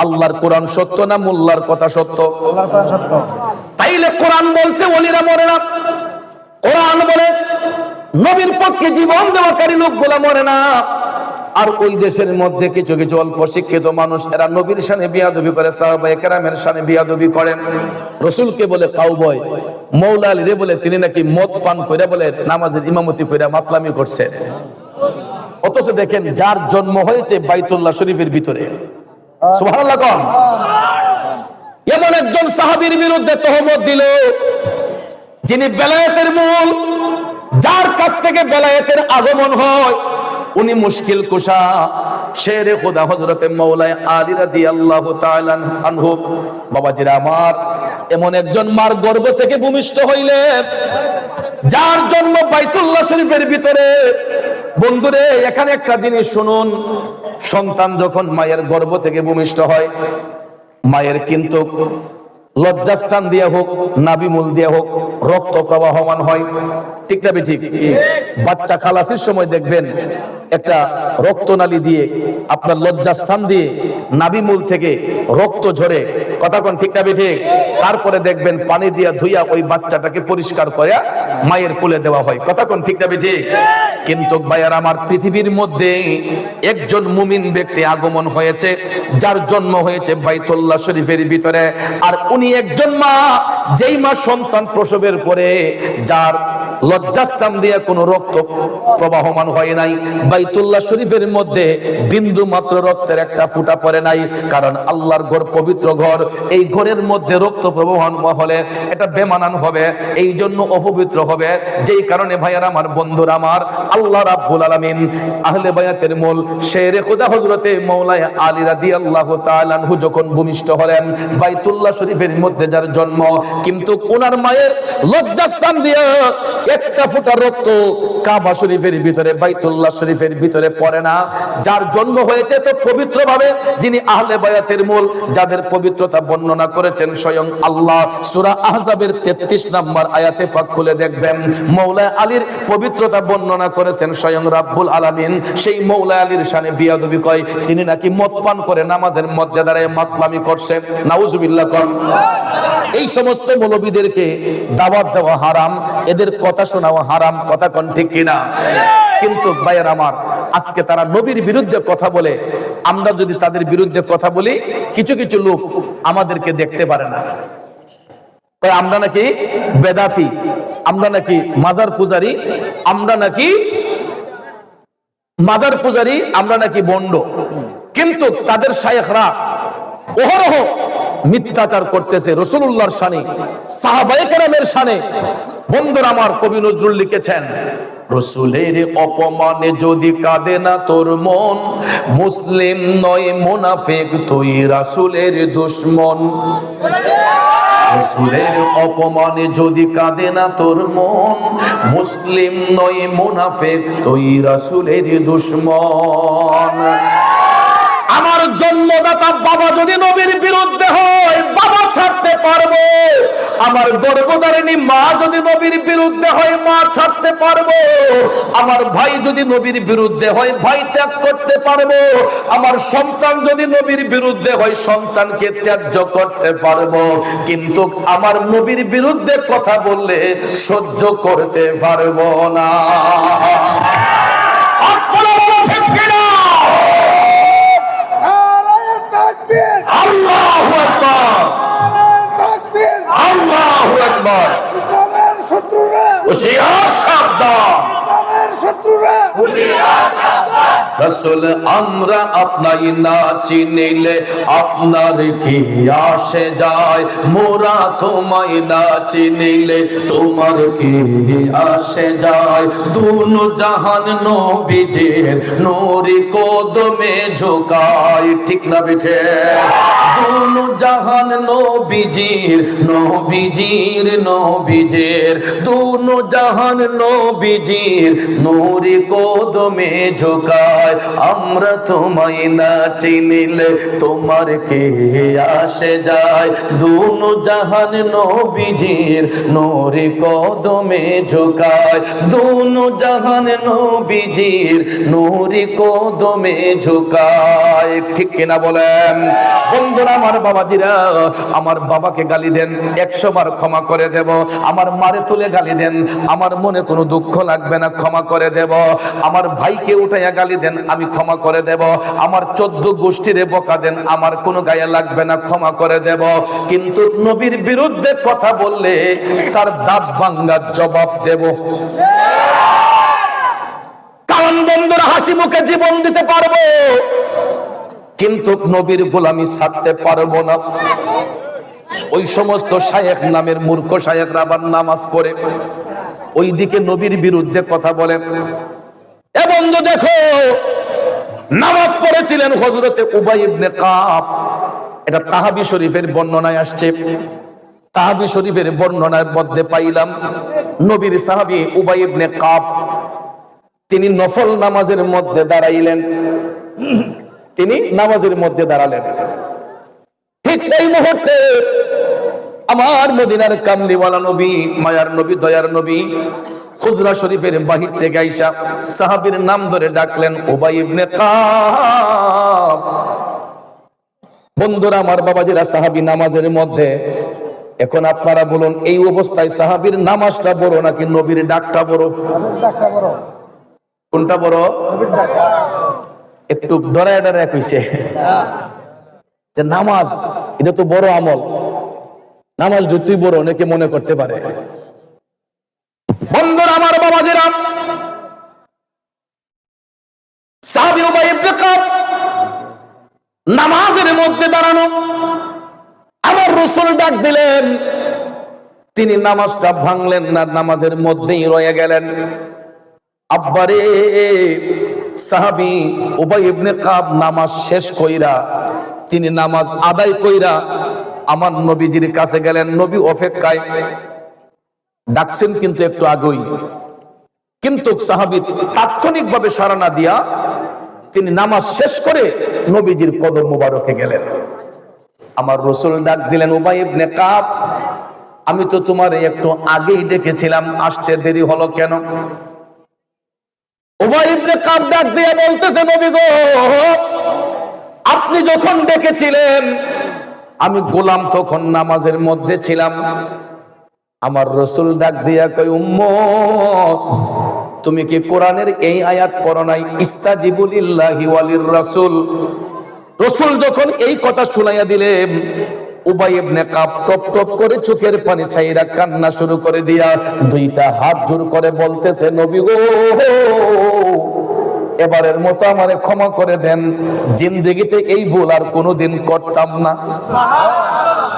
আল্লাহর কোরআন সত্য না মোল্লার কথা সত্য? আল্লাহর কোরআন সত্য। তাইলে কোরআন বলছে ওলিরা মরে না, কোরআন বলে নবীর পক্ষে জীবন দেওয়াকারী লোকগুলা মরে না। আর ওই দেশের মধ্যে কিছু কিছু অল্প শিক্ষিত মানুষ, এরা নবীর শানে বিয়াদবি করে, সাহাবায়ে কেরামের শানে বিয়াদবি করেন। রাসূলকে বলে কাউবয়, মৌলা আলী রে বলে তিনি নাকি মদ পান কইরা বলে নামাজের ইমামতি কইরা মাতলামি করছে। অথচ দেখেন যার জন্ম হয়েছে বাইতুল্লাহ শরীফের ভিতরে, সুবহানাল্লাহ কোন, এমন একজন সাহাবীর বিরুদ্ধে তহমত দিল যিনি বেলায়েতের মূল, যার কাছ থেকে বেলায়েতের আগমন হয়, উনি মুশকিল কুশা শেরে খোদা হযরতে মাওলানা আলী রাদিয়াল্লাহু তাআলা আনহু। বাবাজিরা আমার, এমন একজন মার গর্ভ থেকে ভূমিষ্ঠ হইলেন যার জন্ম বাইতুল্লাহ শরীফের ভিতরে। বন্ধুরে, এখানে একটা জিনিস শুনুন, সন্তান যখন মায়ের গর্ভ থেকে ভূমিষ্ঠ হয়, মায়ের কিন্তু লজ্জাস্থান দিয়ে হোক, নাভিমূল দিয়ে হোক, রক্ত প্রবাহমান হয়, ঠিক না ঠিক? বাচ্চা খালাসির সময় দেখবেন একটা রক্তনালী দিয়ে, আপনার লজ্জাস্থান দিয়ে, নাভিমূল থেকে রক্ত ঝরে, কথা কোন ঠিক না ঠিক? তারপরে দেখবেন পানি দিয়া ধুইয়া ওই বাচ্চাটাকে পরিষ্কার করে মায়ের কোলে দেওয়া হয়, কথা কোন ঠিক না ঠিক? কিন্তু ভাইয়ার আমার, পৃথিবীর মধ্যে একজন মুমিন ব্যক্তি আগমন হয়েছে যার জন্ম হয়েছে বাইতুল্লাহ শরীফের ভিতরে। আর উনি একজন মা, যেই মা সন্তান প্রসবের পরে যার লজ্জাস্থান দিয়ে কোনো রক্ত প্রবাহমান হয় নাই, বাইতুল্লাহ শরীফের মধ্যে বিন্দু মাত্র রক্তের একটা ফুটা পড়ে নাই। কারণ আল্লাহর ঘর পবিত্র ঘর, এই ঘরের মধ্যে রক্ত প্রবাহমান হলে এটা বেমানান হবে, এই জন্য অপবিত্র হবে। যেই কারণে ভাইয়ার আমার, বন্ধুরা আমার, আল্লাহ রাব্বুল আলামিন আহলে বায়াতের মূল শেরে খোদা হযরতে মাওলানা আলী রাদিয়াল্লাহু তাআলা আনহু যখন ভূমিষ্ঠ হলেন বাইতুল্লাহ শরীফের মধ্যে যার জন্ম, কিন্তু ওনার মায়ের লজ্জাস্থান দিয়ে একটা ফোঁটা রক্ত কাবা শরীফের ভিতরে, বাইতুল্লাহ শরীফের ভিতরে পড়ে না। যার জন্ম হয়েছে তো পবিত্র ভাবে, যিনি আহলে বায়াতের মূল, যাদের পবিত্রতা বর্ণনা করেছেন স্বয়ং আল্লাহ। সূরা আহজাবের 33 নম্বর আয়াতে পাক খুলে দেখবেন, মাওলানা আলীর পবিত্রতা বর্ণনা করেছেন স্বয়ং রাব্বুল আলামিন। সেই মাওলানা আলীর শানে বিয়াদবি কয়, তিনি নাকি মদ পান করে নামাজের মধ্যে দাঁড়ায় মাতলামি করছেন, নাউজুবিল্লাহ কোন। এই সমস্ত মৌলবীদেরকে দাওয়াত দেওয়া হারাম, এদের কথা শোনাও হারাম, কথা কোন ঠিক কিনা? কিন্তু ভাইয়ের আমার, আজকে তারা নবীর বিরুদ্ধে কথা বলে, আমরা যদি তাদের বিরুদ্ধে কথা বলি, কিছু কিছু লোক আমাদেরকে দেখতে পারে না, আমরা নাকি বেদাতি, আমরা নাকি মাজার পূজারি, আমরা নাকি মাজার পূজারি, আমরা নাকি বন্ড। কিন্তু তাদের শায়েখরা অহরহ মিথ্যাচার করতেছে রাসূলুল্লাহর শানে, সাহাবায়ে কেরামের শানে। বন্ধুরা আমার, কবি নজরুল লিখেছেন, রসুলের অপমানে যদি কাঁদে না তোর মন, মুসলিম নয় মুনাফিক তুই রাসূলের দুশমন। রসুলের অপমানে যদি কাঁদে না তোর মন, মুসলিম নয় মুনাফিক তুই রাসূলের দুশমন। আমার জন্মদাতা বাবা যদি নবীর বিরুদ্ধে হয়, বাবা ছাড়তে পারবো। আমার গর্ভধারিণী মা যদি নবীর বিরুদ্ধে হয়, মা ছাড়তে পারবো। আমার ভাই যদি নবীর বিরুদ্ধে হয়, ভাই ত্যাগ করতে পারবো। আমার সন্তান যদি নবীর বিরুদ্ধে হয়, সন্তানকে ত্যায্য করতে পারবো। কিন্তু আমার নবীর বিরুদ্ধে কথা বললে সহ্য করতে পারবো না। আল্লাহু আকবার, আল্লাহু আকবার। হুশিয়ার সাবধান, রাসূল আমরা আপনাই না চিনিলে আপনার কি আসে যায়, মোরা তোমায় না চিনিলে তোমার কি আসে যায়। দুনো জাহান নবীজির নূরি কদমে ঝুকায়, ঠিক না বেঠে? দুনো জাহান নবীজির নবীজির নবীজির, দুনো জাহান নবীজির নূরি কদমে ঝুকায়। আমরা তোমায় না চিনিলে তোমার কে আসে যায়, দুনো জাহান নবীজির নূরি কদমে ঝুকায়। দুনো জাহান নবীজির নূরি কদমে ঝুকায়, ঠিক কিনা বলেন? বন্ধুরা আমার, বাবাজিরা, আমার বাবাকে গালি দেন, 100 বার ক্ষমা করে দেব। আমার মারে তুলে গালি দেন, আমার মনে কোনো দুঃখ লাগবে না, ক্ষমা করে দেব। আমার ভাইকে উঠাইয়া গালি দেন, আমি ক্ষমা করে দেব। আমার 14 গোষ্ঠীরে বকা দেন, আমার কোনো গায়ে লাগবে না, ক্ষমা করে দেব। কিন্তু নবীর বিরুদ্ধে কথা বললে তার দাঁত ভাঙার জবাব দেব। কারণ বন্ধুরা, হাসি মুখে জীবন দিতে পারবো, কিন্তু নবীর গোলামি ছাড়তে পারবো না। ওই সমস্ত শায়েখ নামের মূর্খ শায়েখরা আবার নামাজ পড়ে ওইদিকে নবীর বিরুদ্ধে কথা বলে। এ বন্ধু দেখো, নামাজ পড়েছিলেন হযরতে উবাই ইবনে কাব। এটা তাহাবি শরীফের বর্ণনায় আসছে। তাহাবি শরীফের বর্ণনার মধ্যে পাইলাম, নবীর সাহাবী উবাই ইবনে কাব তিনি নফল নামাজের মধ্যে দাঁড়াইলেন। তিনি নামাজের মধ্যে দাঁড়ালেন। ঠিক এই মুহূর্তে আমার মদিনার কামলিওয়ালা নবী, মায়ার নবী, দয়ার নবী হুজরা শরীফের বাহির থেকে আইসা সাহাবীর নাম ধরে ডাকলেন, উবাই ইবনে কাব। বন্ধুরা আমার, বাবাজিরা, সাহাবী নামাজের মধ্যে। এখন আপনারা বলুন, এই অবস্থায় সাহাবীর নামাজটা বড় নাকি নবীর ডাকটা বড়? কোনটা বড়? একটু ডরায় ডরায় কইছে যে নামাজ এটা তো বড় আমল, নামাজ যতই বড় অনেকে মনে করতে পারে। বন্ধুরা আমার, বাবাজিরা, সাহাবী উবাই ইবনে কাব নামাজের মধ্যে দাঁড়ানো, আমার রাসূল ডাক দিলেন, তিনি নামাজটা ভাঙলেন না, নামাজের মধ্যেই রয়ে গেলেন। আব্বারে, সাহাবী উবাই ইবনে কাব নামাজ শেষ কইরা, তিনি নামাজ আদায় কইরা আমার নবীজির কাছে গেলেন। নবী অপেক্ষায়, ডাকছেন কিন্তু একটু আগেই, কিন্তু সাহাবী তাৎক্ষণিকভাবে সাড়া না দিয়া তিনি নামাজ শেষ করে নবীজির কদম মোবারকে গেলেন। আমার রাসূল ডাক দিলেন, উবাই ইবনে কাব, আমি তো তোমার একটু আগেই ডেকেছিলাম, আসতে দেরি হলো কেন? উবাই ইবনে কাব ডাক দিয়ে বলতেছে, নবী গো, আপনি যখন ডেকেছিলেন আমি গোলাম তখন নামাজের মধ্যে ছিলাম। আমার রাসূল ডাক দিয়া কয়, উম্মত, তুমি কি কোরআনের এই আয়াত পড়ো নাই? ইস্তাজিবু লিল্লাহি ওয়ালির রাসূল। রাসূল যখন এই কথা শুনাইয়া দিলেন, উবাই ইবনে কাব টপ টপ করে চোখের পানি ছাইরা কান্না শুরু করে দিয়া দুইটা হাত জোর করে বলতেছে, নবী গো, এবারের মতো আমারে ক্ষমা করে দেন, জিন্দেগিতে এই ভুল আর কোনোদিন করতাম না।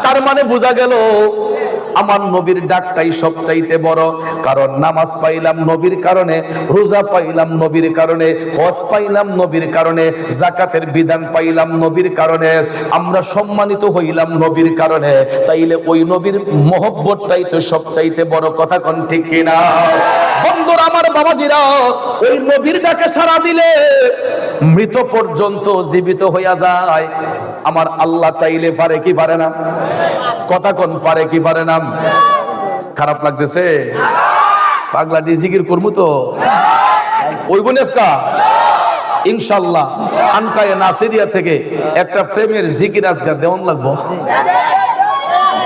তার মানে বোঝা গেল আমার নবীর ডাকটাই সবচাইতে বড়। কারণ নামাজ পাইলাম নবীর কারণে, রোজা পাইলাম নবীর কারণে, হজ পাইলাম নবীর কারণে, যাকাতের বিধান পাইলাম নবীর কারণে, আমরা সম্মানিত হইলাম নবীর কারণে। তাইলে ওই নবীর মহব্বতটাই তো সবচাইতে বড়। কথা কোন ঠিক কিনা? বন্ধুরা আমার, বাবাজিরা, ওই নবীর ডাকে সাড়া দিলে মৃত পর্যন্ত জীবিত হইয়া যায়। আমার আল্লাহ চাইলে পারে কি পারে না? কথা কোন পারে কি পারে না? খারাপ লাগতেছে? পাগলা জিকির করবো তো ওই বনেসকা ইনশাআল্লাহ আনকায়ে নাসিরিয়া থেকে একটা প্রেমের জিকির আজকে দেওয়ান লাগবো।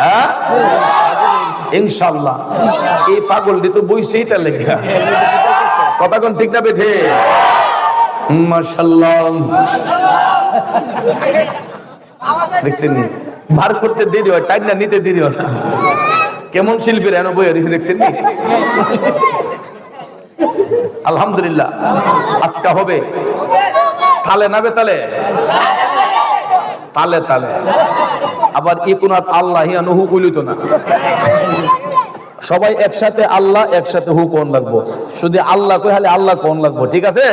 হ্যাঁ ইনশাআল্লাহ। এই পাগলটি তো বইছেই তার লেগে। কথা কোন ঠিক না বেঠে? মাশাআল্লাহ। দেখছেন বার করতে দেরি হয়, টাইম না নিতে দেরি হয় না। কেমন শিল্পীর এনে বই হয়েছে দেখছেন। আলহামদুলিল্লাহ আজকা হবে তালে নাবে তালে তালে তালে। আবার ইকুনাত আল্লাহ হু কইলিত না, সবাই একসাথে আল্লাহ একসাথে হু কোন লাগবো। শুধু আল্লাহ কই হালে আল্লাহ কোন লাগবো। ঠিক আছে?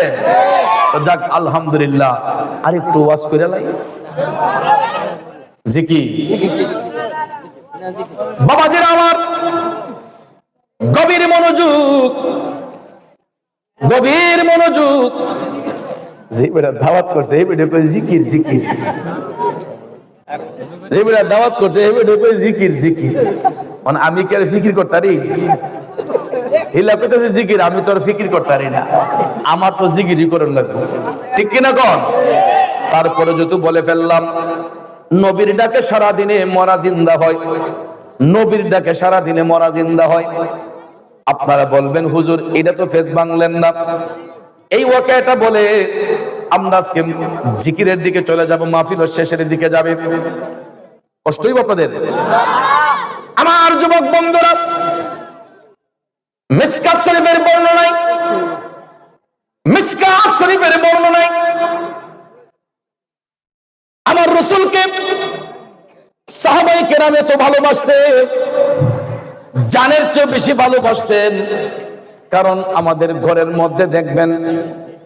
যাক আলহামদুলিল্লাহ। আর একটু ওয়াজ করে লাই জিকির। বাবাজিরা আমার, গভীর মনোযোগ, গভীর মনোযোগ। যে বেটা দাওয়াত করছে এই বেটা কই জিকির জিকির, যে বেটা দাওয়াত করছে এই বেটা কই জিকির জিকির। মানে আমি কি আর ফিকির করতারি? হিলা কইতেছে জিকির, আমি তো আর ফিকির করতারি না। আমার তো জিকিরই করার লাগবে। ঠিক কিনা কোন? তারপরে যত বলে ফেললাম নবীর ডাকে সারা দিনে মরা জিন্দা হয়, নবীর ডাকে সারা দিনে মরা জিন্দা হয়। আপনারা বলবেন হুজুর এটা তো ফেস বাংলেন না। এই ওয়াকিয়াটা বলে আমরা আজকে জিকিরের দিকে চলে যাব, মাহফিলের শেষের দিকে যাবে। কষ্ট হইব আপনাদের? আমার যুবক বন্ধুরা, মিশকাত শরীফের বর্ণনায়, মিশকাত শরীফের বর্ণনায় আমার রাসূলকে সাহাবায়ে কেরাম এত ভালোবাসতেন, জানের চেয়ে বেশি ভালোবাসতেন। কারণ আমাদের ঘরের মধ্যে দেখবেন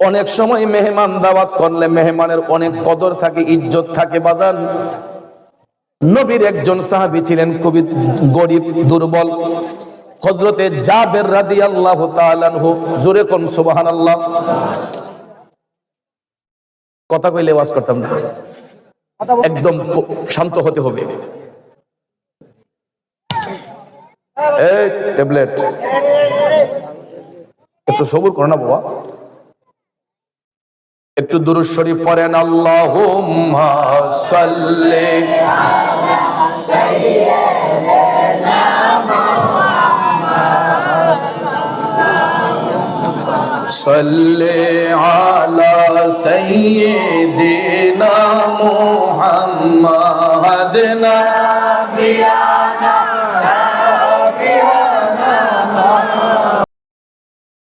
অনেক সময় মেহমান দাওয়াত করলে মেহমানের অনেক কদর থাকে, ইজ্জত থাকে। বাজান নবীর একজন সাহাবী ছিলেন খুবই গরিব দুর্বল, হযরতে জাবের রাদিয়াল্লাহু তাআলা আনহু। জোরে কোন সুবহানাল্লাহ। কথা কইলে ওয়াজ করতাম না, একদম শান্ত হতে হবে। এই ট্যাবলেট একটু সবুর করো না বাবা। একটু দুরূদ শরীফ পড়েন। আল্লাহুম্মা সাল্লি আলা সাইয়্যিদিনা মুহাম্মাদ, সাল্লি আলা সাইয়্যিদিনা মুহাম্মাদ।